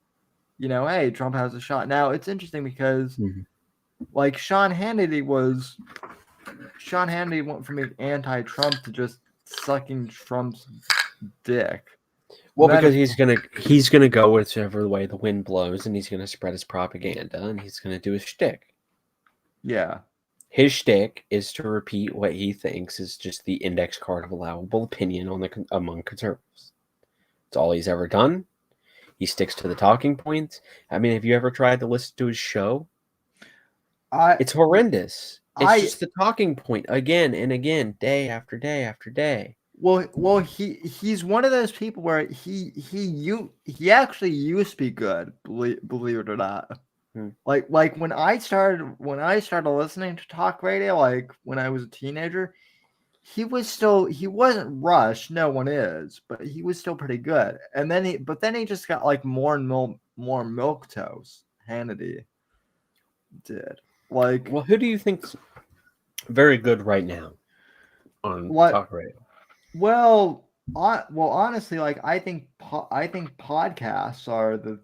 hey, Trump has a shot. Now it's interesting because Mhm. like Sean Hannity went from being anti-Trump to just sucking Trump's dick. Well, Then because he's gonna go whichever way the wind blows, and he's gonna spread his propaganda, and he's gonna do his shtick. yeah, His shtick is to repeat what he thinks is just the index card of allowable opinion among conservatives. It's all he's ever done. He sticks to the talking points. I mean, have you ever tried to listen to his show? I It's horrendous. It's I just the talking point again and again, day after day after day. well he's one of those people where he actually used to be good, believe it or not. Hmm. Like when I started listening to talk radio, like when I was a teenager, he wasn't Rush, no one is, but he was still pretty good. And then he just got like more milk toast. Hannity did. Like Well, who do you think's very good right now on what talk radio? well honestly, like I think podcasts are the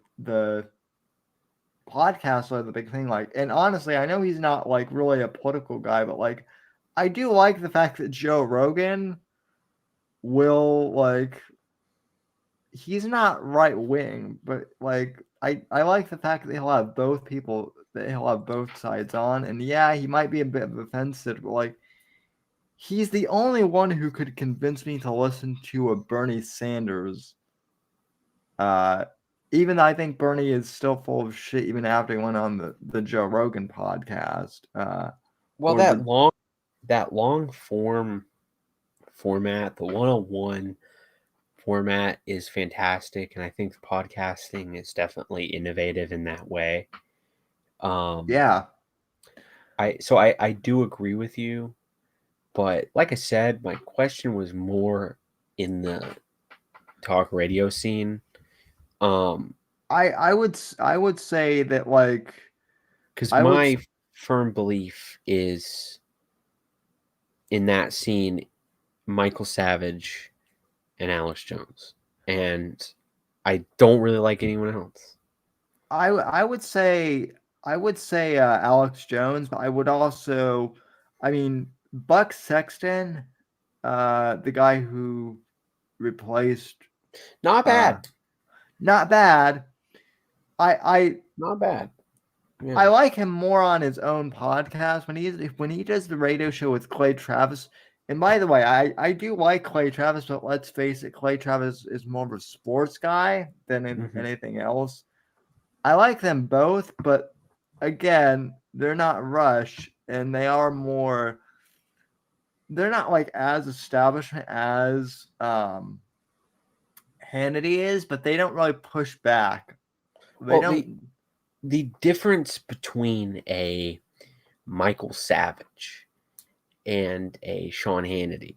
big thing. Like, and honestly, I know he's not like really a political guy, but like I do like the fact that Joe Rogan will like he's not right wing, but like I like the fact that he'll have both sides on. And yeah, he might be a bit offensive, but like he's the only one who could convince me to listen to a Bernie Sanders uh even though I think Bernie is still full of shit even after he went on the Joe Rogan podcast. Well, or the that long format, the one-on-one format is fantastic, and I think podcasting is definitely innovative in that way. Yeah. I do agree with you, but like I said, my question was more in the talk radio scene. I would say that, like, Because I would my firm belief is in that scene, Michael Savage and Alex Jones, and I don't really like anyone else. I would say Alex Jones, but I would also, I mean, Buck Sexton, the guy who replaced, Not bad, not bad. I not bad. Yeah. I like him more on his own podcast when he does the radio show with Clay Travis. And by the way, I do like Clay Travis, but let's face it, Clay Travis is more of a sports guy than anything else. I like them both, but again, they're not Rush, and they're not like as establishment as Hannity is, but they don't really push back. They don't. The difference between a Michael Savage and a Sean Hannity.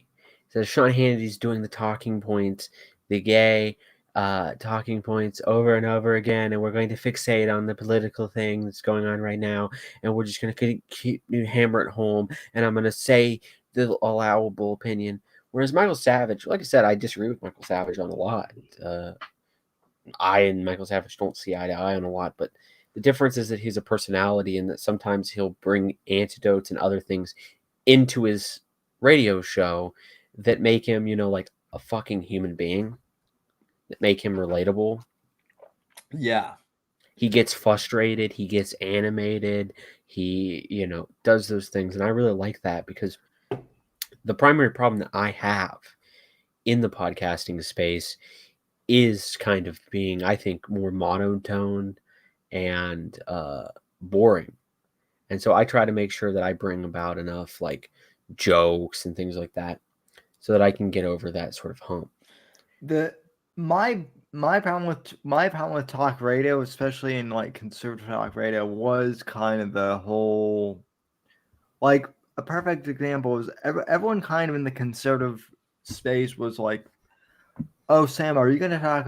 So Sean Hannity's doing the talking points, the gay talking points over and over again, and we're going to fixate on the political thing that's going on right now, and we're just going to keep hammer it home, and I'm going to say the allowable opinion. Whereas Michael Savage, like I said, I disagree with Michael Savage on a lot. I and Michael Savage don't see eye to eye on a lot, but the difference is that he's a personality and that sometimes he'll bring antidotes and other things into his radio show that make him, like a fucking human being, that make him relatable. Yeah. He gets frustrated, he gets animated, he, does those things. And I really like that because the primary problem that I have in the podcasting space is kind of being, I think, more monotone and boring. And so I try to make sure that I bring about enough like jokes and things like that so that I can get over that sort of hump. My problem with talk radio, especially in like conservative talk radio, was kind of the whole, like, a perfect example is everyone kind of in the conservative space was like, "Oh, Sam, are you going to talk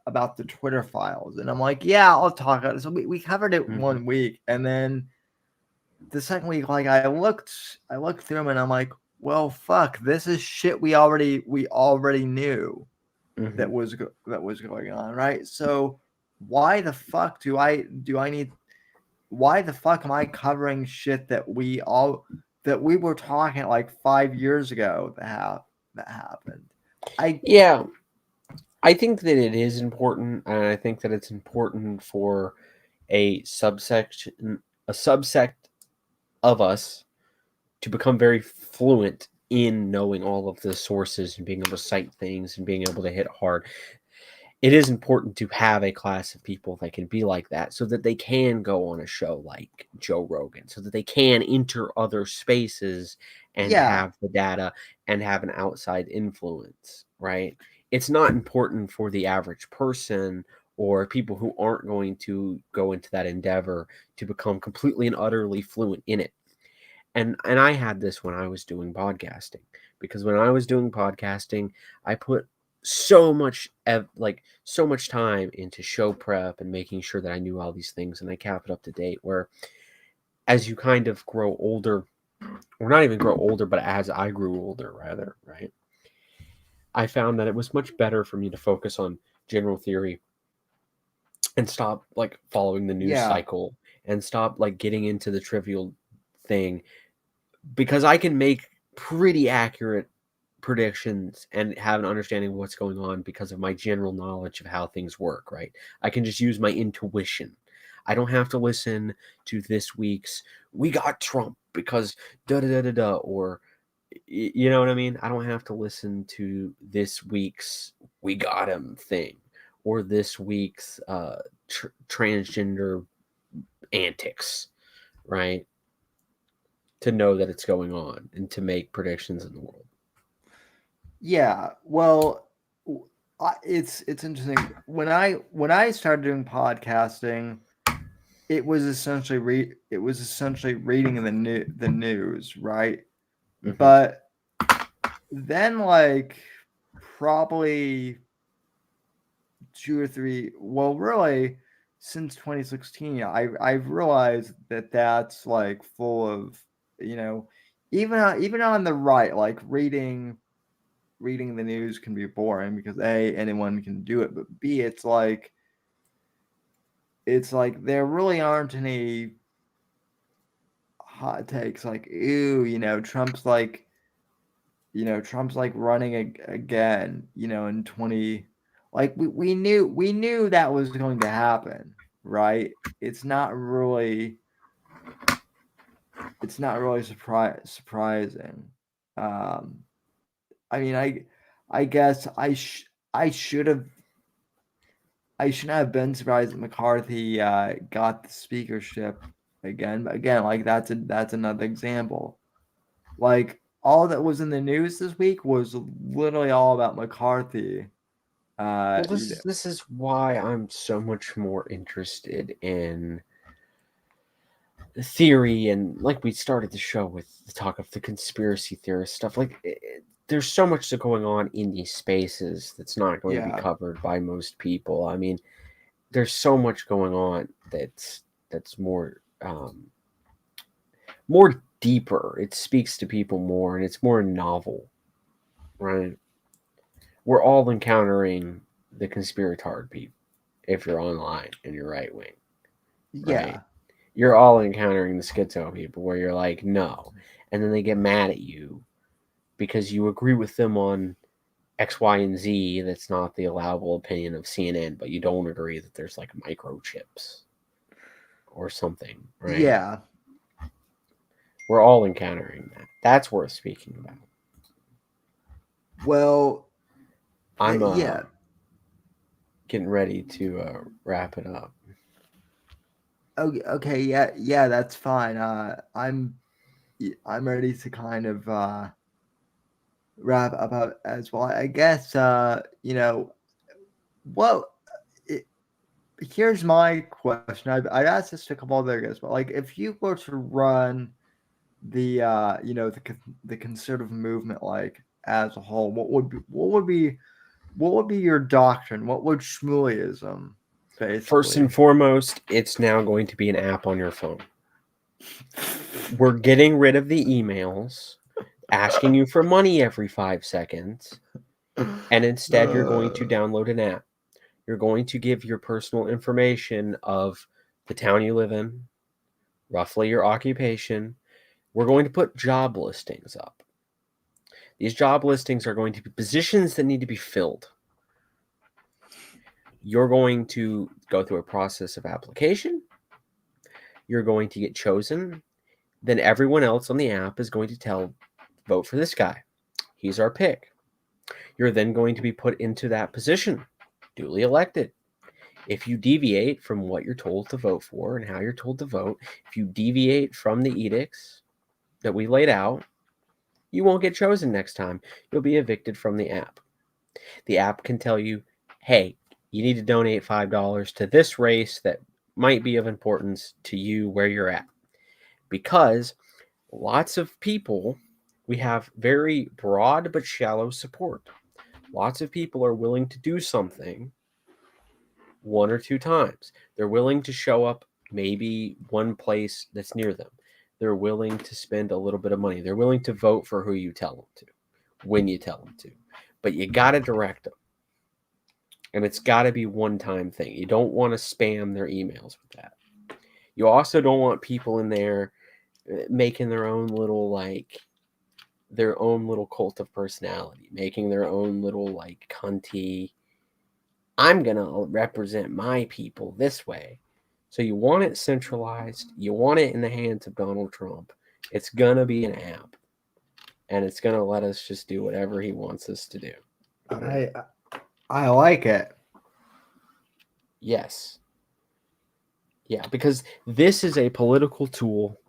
about the Twitter files?" And I'm like, "Yeah, I'll talk about it." So we covered it one week, and then the second week, like, I looked through them, and I'm like, "Well, fuck, this is shit we already knew that was going on, right?" So why the fuck why the fuck am I covering shit that we were talking like 5 years ago that happened? I think that it is important, and I think that it's important for a subsect of us to become very fluent in knowing all of the sources and being able to cite things and being able to hit hard. It is important to have a class of people that can be like that so that they can go on a show like Joe Rogan, so that they can enter other spaces and have the data and have an outside influence, right? It's not important for the average person or people who aren't going to go into that endeavor to become completely and utterly fluent in it. And I had this when I was doing podcasting, because when I was doing podcasting, I put so much time into show prep and making sure that I knew all these things and I kept it up to date, where as you kind of grow older, or not even grow older, but as I grew older rather, right? I found that it was much better for me to focus on general theory and stop like following the news cycle and stop like getting into the trivial thing, because I can make pretty accurate predictions and have an understanding of what's going on because of my general knowledge of how things work, right? I can just use my intuition. I don't have to listen to this week's "we got Trump because da da da da da," or you know what I mean? I don't have to listen to this week's "we got him" thing, or this week's transgender antics, right? To know that it's going on and to make predictions in the world. Yeah, well, it's interesting. When I started doing podcasting, it was essentially reading the news, right? Mm-hmm. But then, like, probably 2 or 3, well, really, since 2016, I've realized that that's like full of, even on the right, like reading the news can be boring because A, anyone can do it, but B, it's like there really aren't any hot takes like, ooh, Trump's like running again, in 20, like we knew that was going to happen, right? It's not really surprising. Um I mean, I guess I should have I shouldn't have been surprised that McCarthy got the speakership again. But again, like that's another example. Like all that was in the news this week was literally all about McCarthy. Well, this is why I'm so much more interested in theory, and like we started the show with the talk of the conspiracy theorist stuff. Like there's so much that's going on in these spaces that's not going to be covered by most people. I mean, there's so much going on that's more more deeper. It speaks to people more, and it's more novel, right? We're all encountering the conspiratard people if you're online and you're right wing, right? Yeah. You're all encountering the schizo people where you're like, no, and then they get mad at you because you agree with them on X, Y, and Z. That's not the allowable opinion of CNN, but you don't agree that there's like microchips or something, right? Yeah. We're all encountering that. That's worth speaking about. Well, I'm yeah. getting ready to wrap it up. Okay, yeah, that's fine. I'm ready to kind of wrap up as well. I guess well, here's my question. I've asked this to a couple other guys, but like, if you were to run the the conservative movement like as a whole, what would be your doctrine? What would Smulyism basically? First and foremost, it's now going to be an app on your phone. We're getting rid of the emails asking you for money every 5 seconds, and instead you're going to download an app. You're going to give your personal information of the town you live in, roughly your occupation. We're going to put job listings up. These job listings are going to be positions that need to be filled. You're going to go through a process of application. You're going to get chosen. Then everyone else on the app is going to vote for this guy. He's our pick. You're then going to be put into that position, duly elected. If you deviate from what you're told to vote for and how you're told to vote, if you deviate from the edicts that we laid out, you won't get chosen next time. You'll be evicted from the app. The app can tell you, hey, you need to donate $5 to this race that might be of importance to you where you're at. Because lots of people, we have very broad but shallow support. Lots of people are willing to do something 1 or 2 times. They're willing to show up maybe one place that's near them. They're willing to spend a little bit of money. They're willing to vote for who you tell them to, when you tell them to. But you got to direct them. And it's got to be one-time thing. You don't want to spam their emails with that. You also don't want people in there making their own little cult of personality, making their own little like cunty, I'm going to represent my people this way. So you want it centralized. You want it in the hands of Donald Trump. It's going to be an app. And it's going to let us just do whatever he wants us to do. I like it. Yes. Yeah, because this is a political tool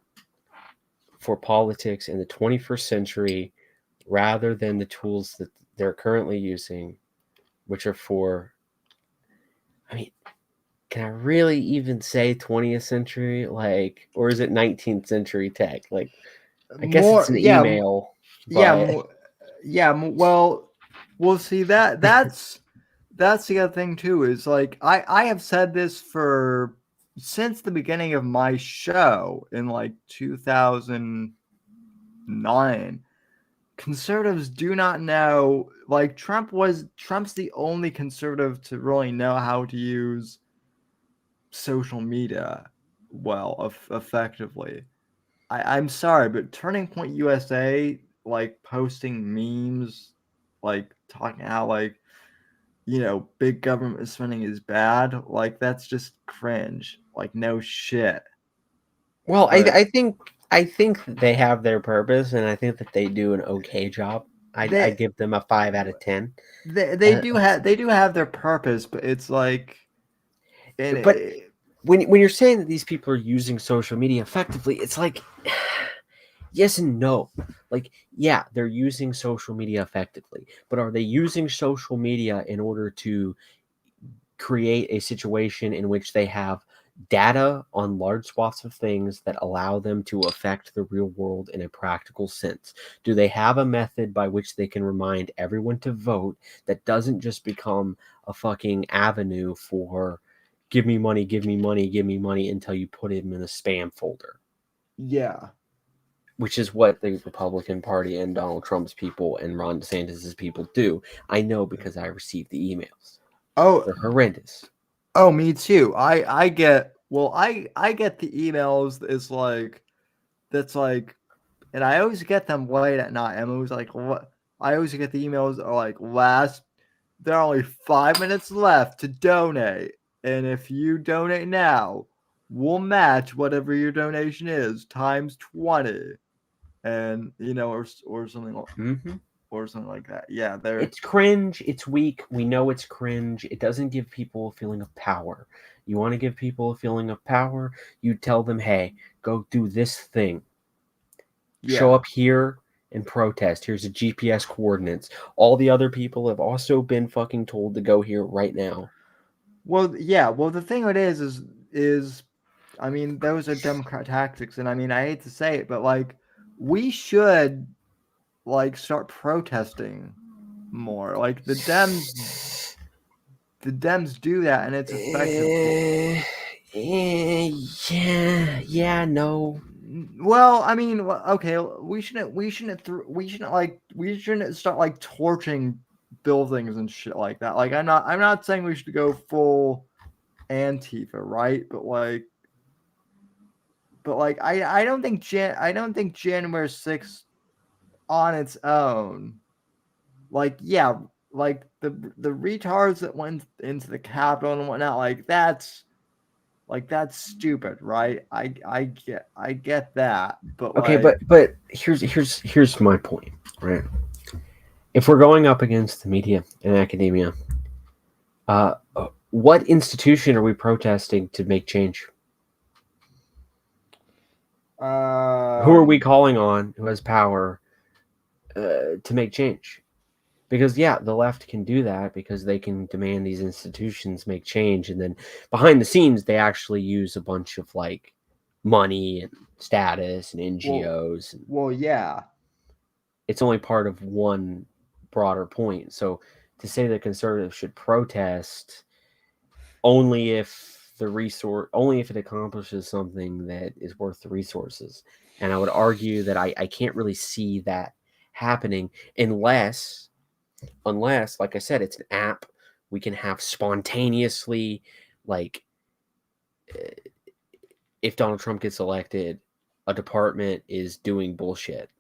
for politics in the 21st century rather than the tools that they're currently using, which are for, I mean, can I really even say 20th century? Like, or is it 19th century tech? Like, I guess it's More, an yeah, email, yeah, but well, we'll see that's the other thing too. Is like I have said this for since the beginning of my show in like 2009. Conservatives do not know. Like Trump's the only conservative to really know how to use social media well, effectively. I'm sorry, but Turning Point USA, like posting memes, like talking how like big government spending is bad. Like that's just cringe. Like no shit. well, But I think they have their purpose, and I think that they do an okay job. I they give them a 5 out of 10. they Uh, do have their purpose, but it's like and but when you're saying that these people are using social media effectively, it's like yes and no. Like, yeah, they're using social media effectively, but are they using social media in order to create a situation in which they have data on large swaths of things that allow them to affect the real world in a practical sense? Do they have a method by which they can remind everyone to vote that doesn't just become a fucking avenue for give me money, give me money, give me money until you put him in a spam folder? yeah. Which is what the Republican Party and Donald Trump's people and Ron DeSantis's people do. I know because I received the emails. Oh, They're horrendous. oh, me too. I get I get the emails. It's like that's like, and I always get them late at night. I'm always like, what? I always get the emails are like there are only 5 minutes left to donate, and if you donate now, we'll match whatever your donation is times 20, and or something Mm-hmm. or something like that. Yeah, they're It's cringe. It's weak. We know it's cringe. It doesn't give people a feeling of power. You want to give people a feeling of power? You tell them, hey, go do this thing. Show yeah. up here and protest. Here's the GPS coordinates. All the other people have also been fucking told to go here right now. Well, yeah. Well, the thing it is, I mean, those are Democrat tactics, and I mean, I hate to say it, but like, we should like start protesting more. Like the Dems do that, and it's effective. Yeah, no. Well, I mean, okay, we shouldn't start like torching buildings and shit like that. Like, I'm not saying we should go full Antifa, right? But like I don't think January 6th on its own, like yeah, like the retards that went into the Capitol and whatnot, that's stupid, right? I get that, but Okay, like but here's my point, right? If we're going up against the media and academia, what institution are we protesting to make change? Who are we um calling on who has power to make change? Because yeah, the left can do that because they can demand these institutions make change, and then behind the scenes they actually use a bunch of like money and status and well NGOs. And yeah. it's only part of one broader point. So to say that conservatives should protest only only if it accomplishes something that is worth the resources. And I would argue that I can't really see that happening unless like I said, it's an app we can have spontaneously, like if Donald Trump gets elected, a department is doing bullshit,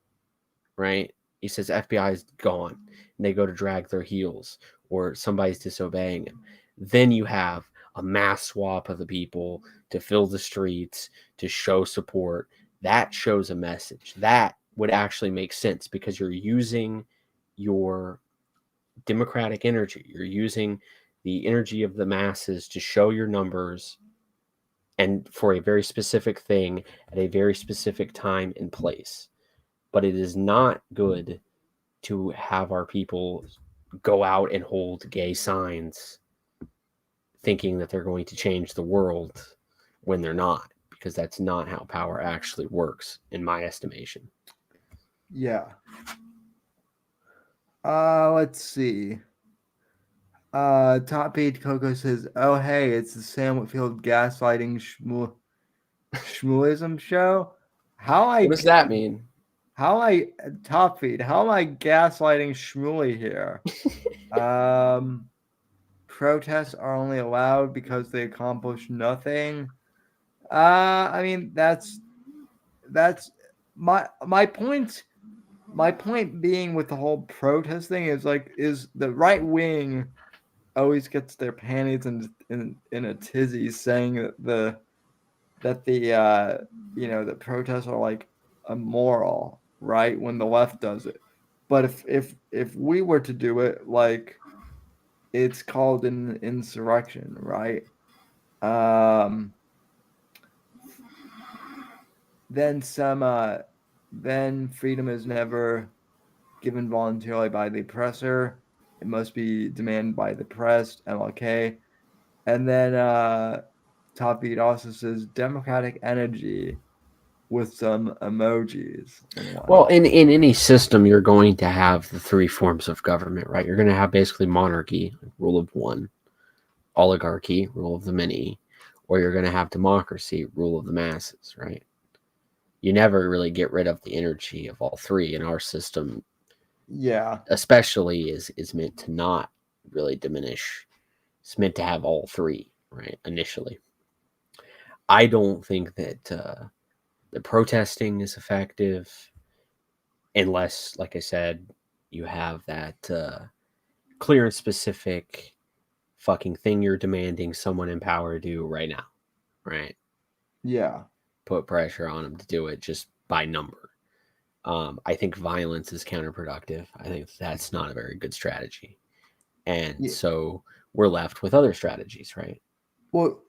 right? He says FBI is gone and they go to drag their heels or somebody's disobeying him. Then you have a mass swap of the people to fill the streets, to show support. That shows a message. That would actually make sense because you're using your democratic energy. You're using the energy of the masses to show your numbers and for a very specific thing at a very specific time and place. But it is not good to have our people go out and hold gay signs thinking that they're going to change the world when they're not, because that's not how power actually works, in my estimation. Yeah. Let's see. Top 8 Coco says, "Oh hey, it's the Sam Whitfield gaslighting Smulyism show." What does that mean? Top feed? How am I gaslighting Shmuley here? Protests are only allowed because they accomplish nothing. I mean that's my point. My point being with the whole protest thing is the right wing always gets their panties in a tizzy, saying that the the protests are like immoral, right? When the left does it, but if we were to do it, like it's called an insurrection, right? Then then freedom is never given voluntarily by the oppressor. It must be demanded by the oppressed. MLK. And then Top Beat also says democratic energy with some emojis. Well, in any system, you're going to have the three forms of government, right? You're going to have basically monarchy, rule of one, oligarchy, rule of the many, or you're going to have democracy, rule of the masses, right? You never really get rid of the energy of all three. In our system, yeah, especially is meant to not really diminish. It's meant to have all three, right? Initially, I don't think that the protesting is effective unless, like I said, you have that clear and specific fucking thing you're demanding someone in power do right now, right? yeah. Put pressure on them to do it just by number. I think violence is counterproductive. I think that's not a very good strategy. And Yeah. so we're left with other strategies, right? Well,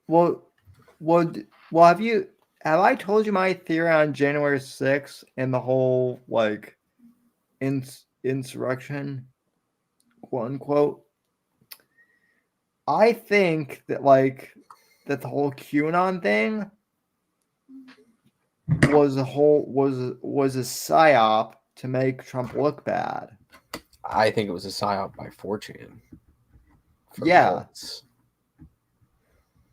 have I told you my theory on January 6th and the whole like insurrection, quote unquote? I think that that the whole QAnon thing was a psyop to make Trump look bad. I think it was a psyop by 4chan. Yeah. Votes.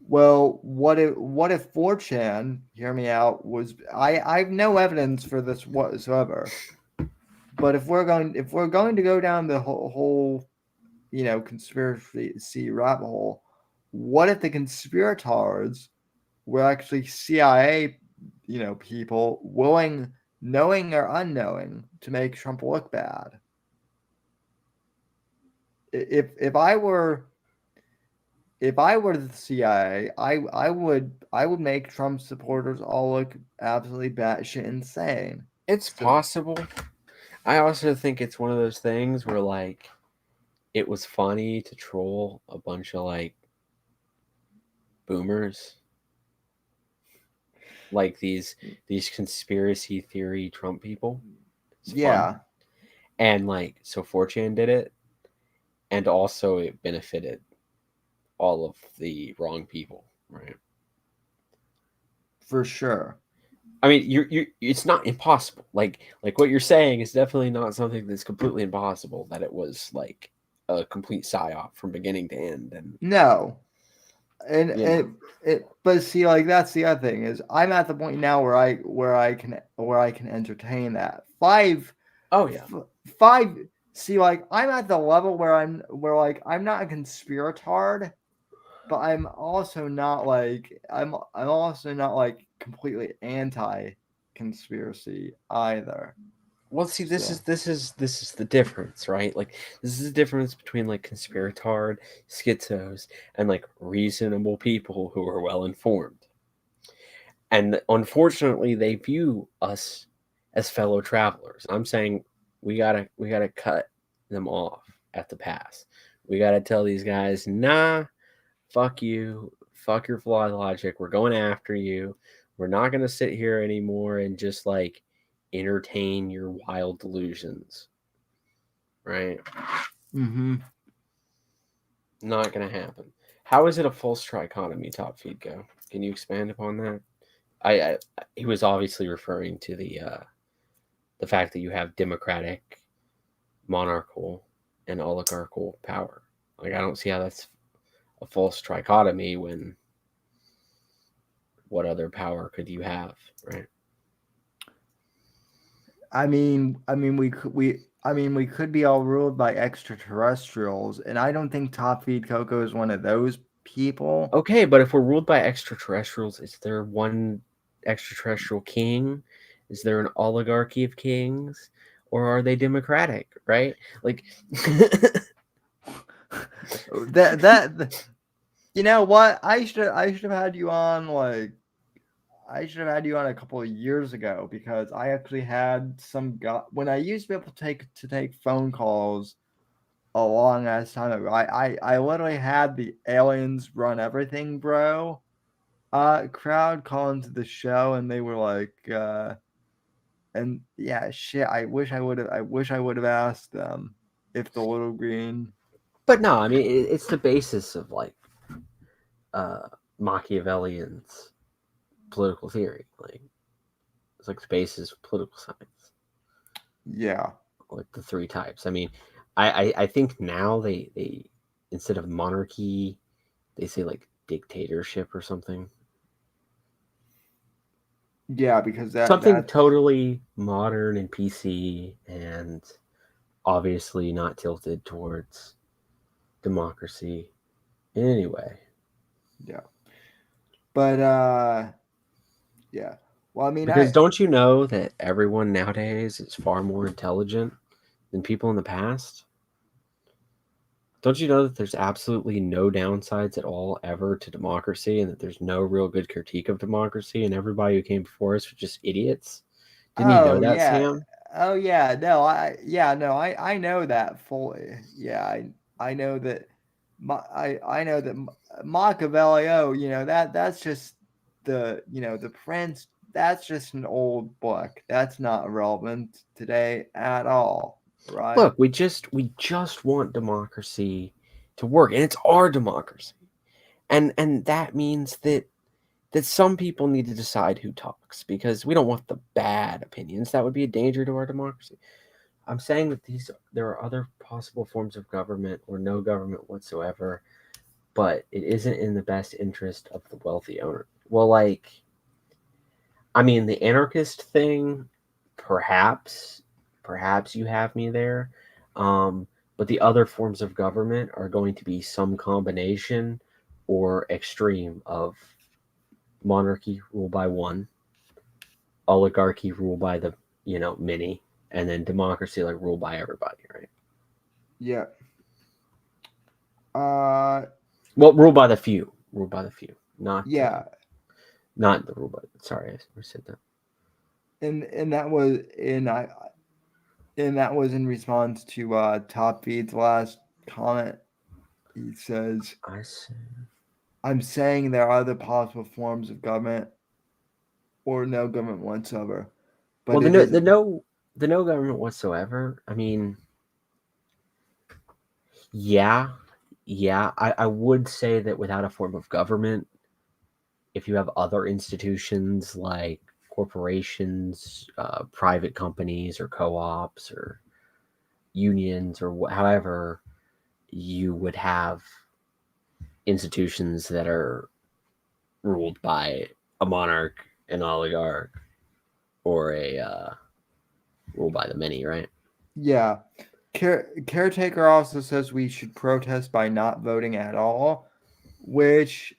Well, what if 4chan, hear me out, was I have no evidence for this whatsoever. But if we're going to go down the whole conspiracy rabbit hole, what if the conspirators were actually CIA, people willing, knowing or unknowing, to make Trump look bad? If I were the CIA, I would make Trump supporters all look absolutely batshit insane. It's possible. I also think it's one of those things where like it was funny to troll a bunch of like boomers, like these conspiracy theory Trump people. It's yeah. fun. And like so 4chan did it, and also it benefited all of the wrong people, right? For sure. I mean, you it's not impossible. Like what you're saying is definitely not something that's completely impossible, that it was like a complete psyop from beginning to end. And no. But see, like that's the other thing is I'm at the point now where I can entertain that. Five. See, like I'm at the level where I'm not a conspiratard, but I'm also not like completely anti-conspiracy either. Well, see, this is the difference, right? Like this is the difference between like conspiratard, schizos, and like reasonable people who are well informed. And unfortunately, they view us as fellow travelers. I'm saying we gotta cut them off at the pass. We got to tell these guys, nah, fuck you. Fuck your flawed logic. We're going after you. We're not going to sit here anymore and just like entertain your wild delusions. Right? Mm-hmm. Not going to happen. How is it a false trichotomy, Top Feed Go? Can you expand upon that? I he was obviously referring to the fact that you have democratic, monarchical, and oligarchical power. Like I don't see how that's a false trichotomy when what other power could you have, right? I mean, we could be all ruled by extraterrestrials, and I don't think Top Feed Coco is one of those people. Okay, but if we're ruled by extraterrestrials, is there one extraterrestrial king? Is there an oligarchy of kings? Or are they democratic, right? Like You know what? I should have had you on I should have had you on a couple of years ago because I actually had some guy when I used to be able to take phone calls a long ass time ago. I literally had the aliens run everything, bro. Crowd call into the show and they were like, and yeah, shit. I wish I would have asked them if the little green. but no, I mean it's the basis of like uh Machiavellian's political theory. Like it's like the basis of political science. Yeah. Like the three types. I mean, I think now they instead of monarchy, they say like dictatorship or something. Yeah, because Something that totally modern and PC and obviously not tilted towards democracy in any way. yeah. But yeah. Well, I mean, Because don't you know that everyone nowadays is far more intelligent than people in the past? Don't you know that there's absolutely no downsides at all ever to democracy and that there's no real good critique of democracy and everybody who came before us were just idiots? Didn't you know oh that, yeah. Sam? Oh yeah. No, I know that fully. Yeah, I know that I know that Machiavelli, that's just the prince, that's just an old book. That's not relevant today at all, right? Look, we just want democracy to work and it's our democracy. And that means that some people need to decide who talks because we don't want the bad opinions. That would be a danger to our democracy. I'm saying that there are other possible forms of government or no government whatsoever, but it isn't in the best interest of the wealthy owner. Well, like, I mean, the anarchist thing, perhaps, perhaps you have me there. But the other forms of government are going to be some combination or extreme of monarchy ruled by one, oligarchy ruled by the many, and then democracy like ruled by everybody, right? Yeah. Uh Well, ruled by the few, not yeah. not the rule by. Sorry, I said that. And that was in response to Top Feed's last comment. He says, I said. I'm saying there are other possible forms of government or no government whatsoever. Well, But it is the no government whatsoever. I mean, yeah, yeah. I would say that without a form of government, if you have other institutions like corporations, private companies, or co-ops, or unions, or however, you would have institutions that are ruled by a monarch, an oligarch, or a ruled by the many, right? yeah. Caretaker also says we should protest by not voting at all, which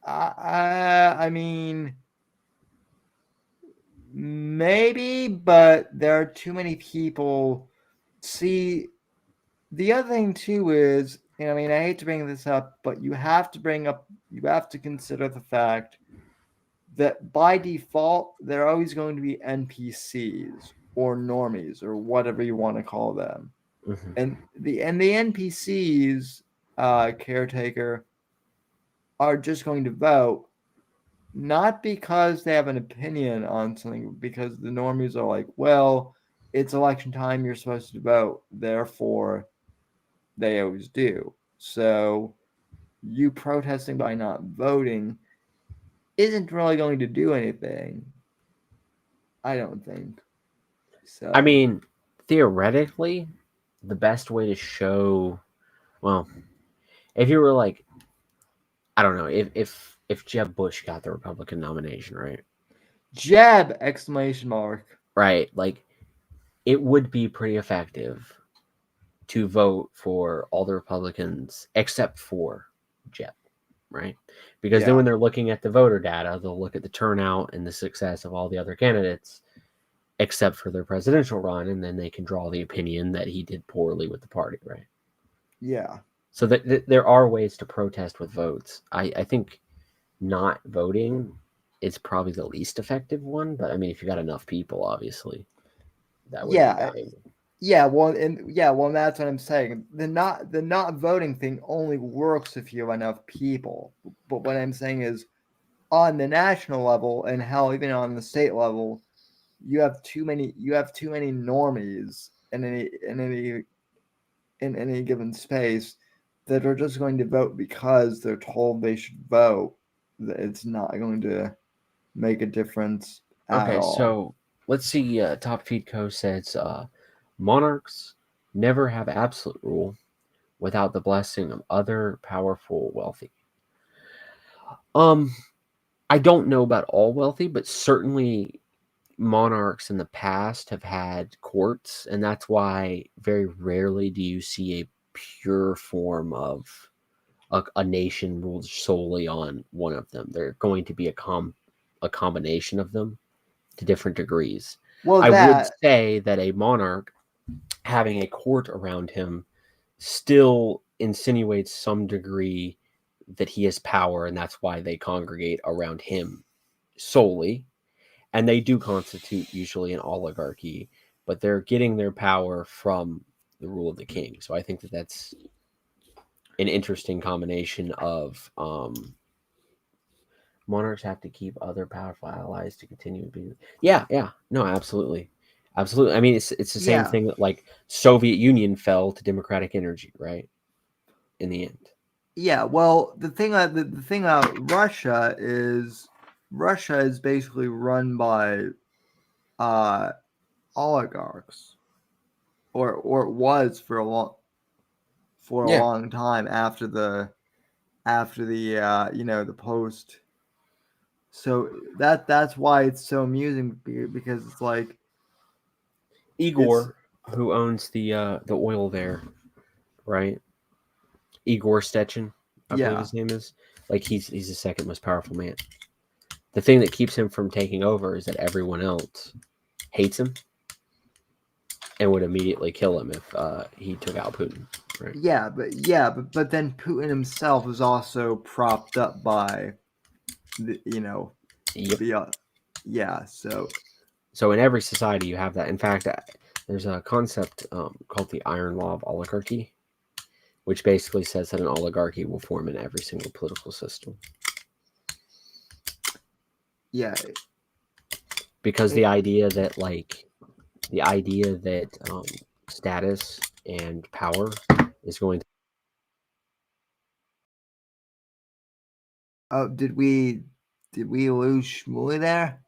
I mean maybe, but there are too many people. See, the other thing too is, and I mean, I hate to bring this up, but you have to consider the fact that by default, they're always going to be NPCs or normies or whatever you want to call them. and the NPCs, caretaker, are just going to vote, not because they have an opinion on something, because the normies are like, well, it's election time, you're supposed to vote, therefore they always do. So you protesting by not voting isn't really going to do anything. I don't think. So I mean, theoretically, the best way to show, well, if you were like, I don't know, if Jeb Bush got the Republican nomination, right? jab exclamation mark. Right, like it would be pretty effective to vote for all the Republicans except for Jeb, right? Because then Yeah. when they're looking at the voter data, they'll look at the turnout and the success of all the other candidates except for their presidential run, and then they can draw the opinion that he did poorly with the party, right? Yeah. So there are ways to protest with votes. I think not voting is probably the least effective one, but I mean, if you got enough people, obviously, that would be Yeah. valuable. And that's what I'm saying. The not voting thing only works if you have enough people. But what I'm saying is, on the national level, and hell, even on the state level, you have too many normies in any given space that are just going to vote because they're told they should vote. It's not going to make a difference at Okay, all. so let's see. Top Feed Co says monarchs never have absolute rule without the blessing of other powerful wealthy. I don't know about all wealthy, but certainly monarchs in the past have had courts, and that's why very rarely do you see a pure form of a nation ruled solely on one of them. They're going to be a combination of them to different degrees. Well, I would that say that a monarch having a court around him still insinuates some degree that he has power, and that's why they congregate around him solely. And they do constitute usually an oligarchy, but they're getting their power from the rule of the king. So I think that that's an interesting combination of monarchs have to keep other powerful allies to continue being. Yeah, no, absolutely. I mean, it's the same yeah. thing that like Soviet Union fell to democratic energy, right? In the end. Yeah, well, the thing about Russia is basically run by oligarchs, or it was for a Yeah. long time after the the post. So that's why it's so amusing, because it's like it's Igor, who owns the oil there, right? Igor Stechin, I believe yeah his name is. Like he's the second most powerful man. The thing that keeps him from taking over is that everyone else hates him and would immediately kill him if he took out Putin. Right? but then Putin himself is also propped up by the Yep. the So in every society you have that. In fact, there's a concept called the iron law of oligarchy, which basically says that an oligarchy will form in every single political system. yeah Because the idea that status and power is going to. Oh, did we lose Shmuley there?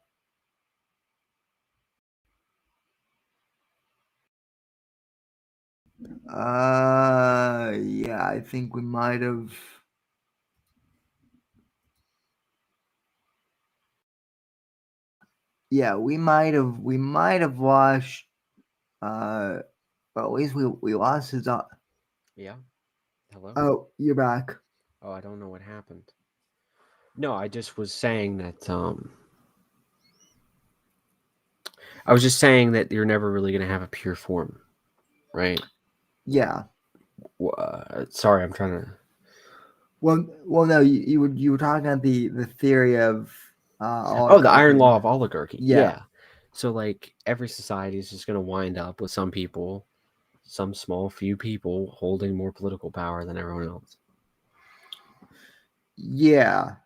Yeah, I think we might have. Yeah, we might have lost. Well, at least we lost his. Yeah. Hello. Oh, you're back. Oh, I don't know what happened. No, I just was saying that. I was just saying that you're never really going to have a pure form, right? Yeah. Sorry, I'm trying to. Well, no, you were talking about the theory of The iron law of oligarchy. Yeah. So like every society is just going to wind up with some people some small few people holding more political power than everyone else. Yeah.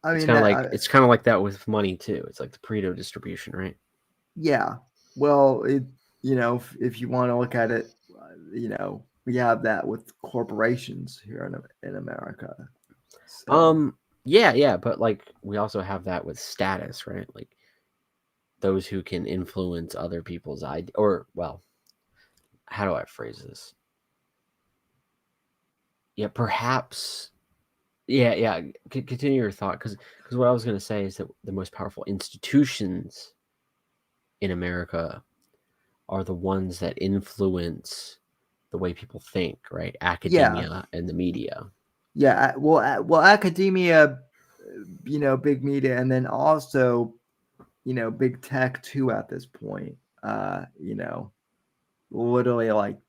I It's mean, kind of like it's kind of like that with money too. It's like the Pareto distribution, right? yeah. Well, if you want to look at it, we have that with corporations here in America. So, Yeah, but like we also have that with status, right? Like those who can influence other people's or well, how do I phrase this? Yeah, perhaps. Yeah. Continue your thought, because what I was going to say is that the most powerful institutions in America are the ones that influence the way people think, right? yeah. Academia and the media. Yeah. Well, academia, big media, and then also, big tech too at this point. Literally like,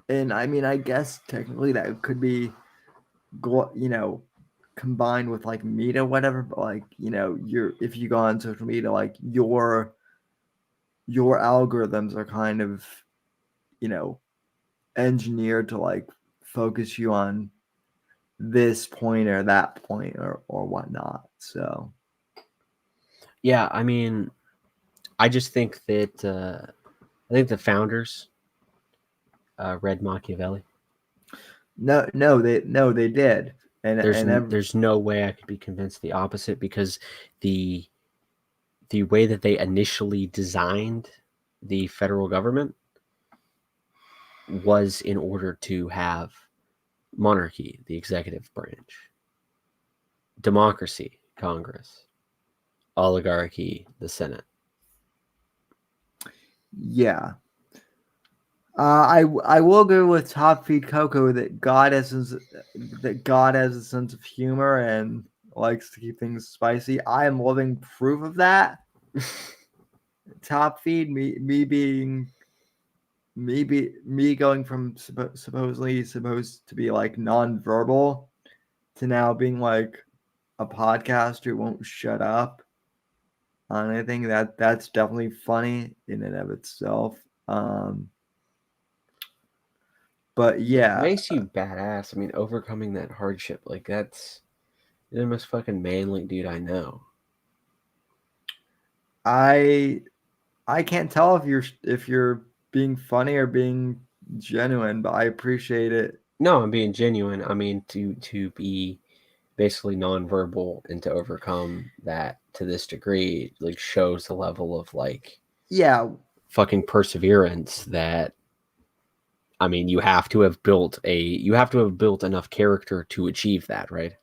and I mean, I guess technically that could be, combined with like media, whatever. But like, if you go on social media, like your algorithms are kind of, you know, engineered to like focus you on this point or that point or whatnot. So Yeah, I mean, I just think that I think the founders read Machiavelli. no, they did, There's no way I could be convinced the opposite, because the way that they initially designed the federal government was in order to have monarchy, the executive branch, democracy, Congress, oligarchy, the Senate. yeah. I will go with Top Feed Coco that God has a sense of humor and likes to keep things spicy. I am living proof of that. Top Feed, me going from supposedly supposed to be like nonverbal to now being like a podcaster who won't shut up on anything. That's definitely funny in and of itself. But It yeah, makes you badass. I mean, overcoming that hardship, like you're the most fucking manly dude I know. I can't tell if you're being funny or being genuine, but I appreciate it. No, I'm being genuine. I mean, to be basically nonverbal and to overcome that to this degree, like, shows the level of like Yeah. fucking perseverance that, I mean, you have to have built enough character to achieve that, right?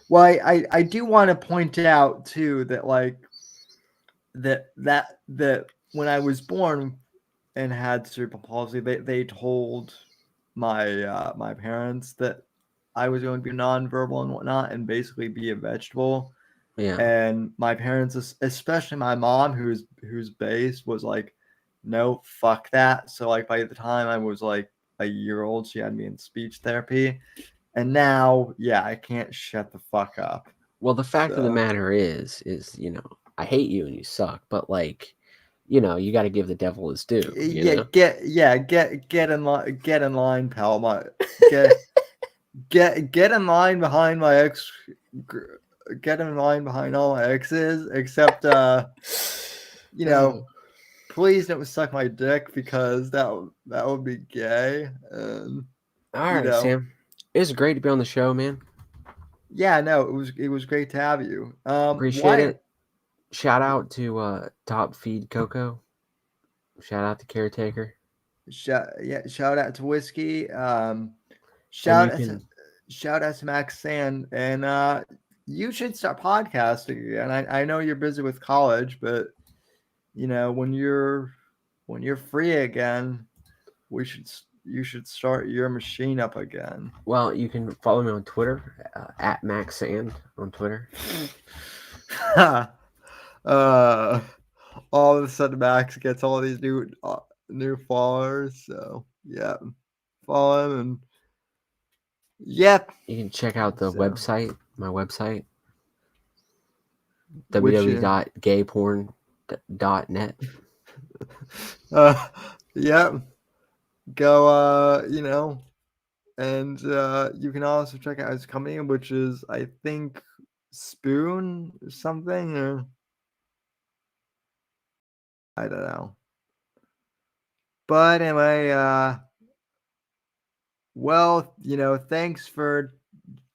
Well, I do want to point out too that like that when I was born and had cerebral palsy, they told my parents that I was going to be nonverbal and whatnot, and basically be a vegetable. Yeah. And my parents, especially my mom, who's based, was like, no, fuck that. So like by the time I was like a year old, she had me in speech therapy, and now, yeah, I can't shut the fuck up. Well, the fact of the So matter is, I hate you and you suck, but like, you got to give the devil his due, yeah, get in line, pal. Get in line behind my ex. Get in line behind all my exes, except please don't suck my dick because that would be gay. And All right, Sam. It was great to be on the show, man. yeah, no, it was great to have you. Appreciate it. Shout out to Top Feed Coco. Shout out to Caretaker. Shout out to Whiskey. And Shout out to Max Sand, and you should start podcasting again. I know you're busy with college, but when you're free again, you should start your machine up again. Well, you can follow me on Twitter at Max Sand on Twitter. All of a sudden, Max gets all these new followers. So yeah, follow him, and yep. You can check out the website, my website, Which, www.gayporn.net. Yep. Go, and you can also check out his company, which is, I think, Spoon or something, or I don't know. But anyway, well, thanks for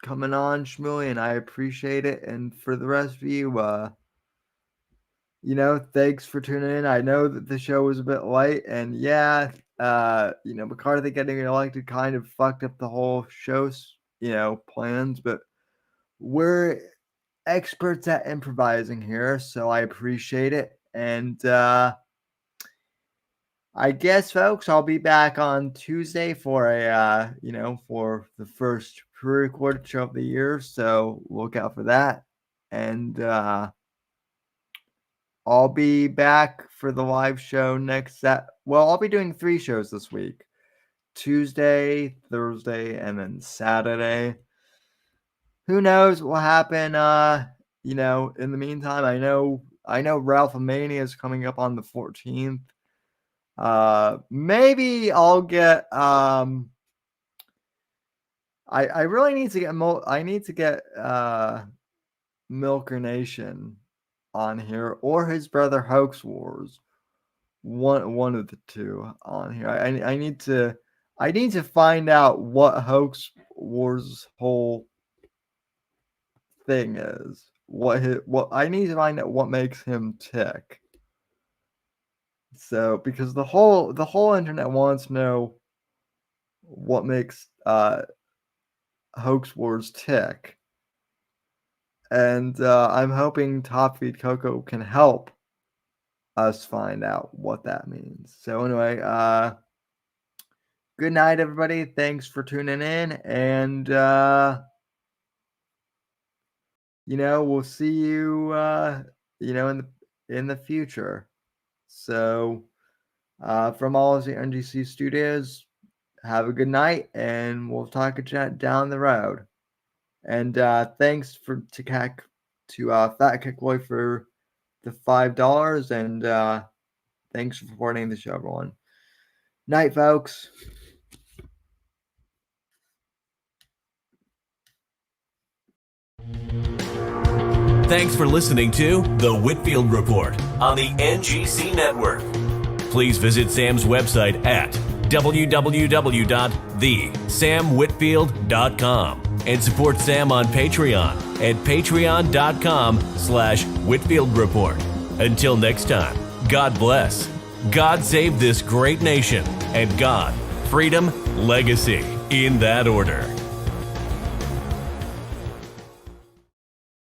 coming on, Shmuley, and I appreciate it. And for the rest of you, thanks for tuning in. I know that the show was a bit light, and yeah, McCarthy getting elected kind of fucked up the whole show's, plans, but we're experts at improvising here, so I appreciate it. And I guess, folks, I'll be back on Tuesday for for the first pre-recorded show of the year, so look out for that. And I'll be back for the live show next I'll be doing 3 shows this week. Tuesday, Thursday, and then Saturday. Who knows what will happen in the meantime. I know Ralph-A-Mania is coming up on the 14th. Maybe I'll get I really need to get Milker Nation on here, or his brother Hoax Wars. One of the two on here. I need to find out what Hoax Wars' whole thing is. What I need to find out what makes him tick. So, because the whole internet wants to know what makes Hoax Wars tick, and I'm hoping Top Feed Coco can help us find out what that means. So anyway, good night, everybody. Thanks for tuning in, and we'll see you in the future. So from all of the NGC studios, have a good night, and we'll talk down the road. And thanks to Fat Kick Boy for the $5, and thanks for supporting the show, everyone. Night, folks. Thanks for listening to The Whitfield Report on the NGC Network. Please visit Sam's website at www.thesamwhitfield.com and support Sam on Patreon at patreon.com/Whitfield Report. Until next time, God bless, God save this great nation, and God, freedom, legacy, in that order.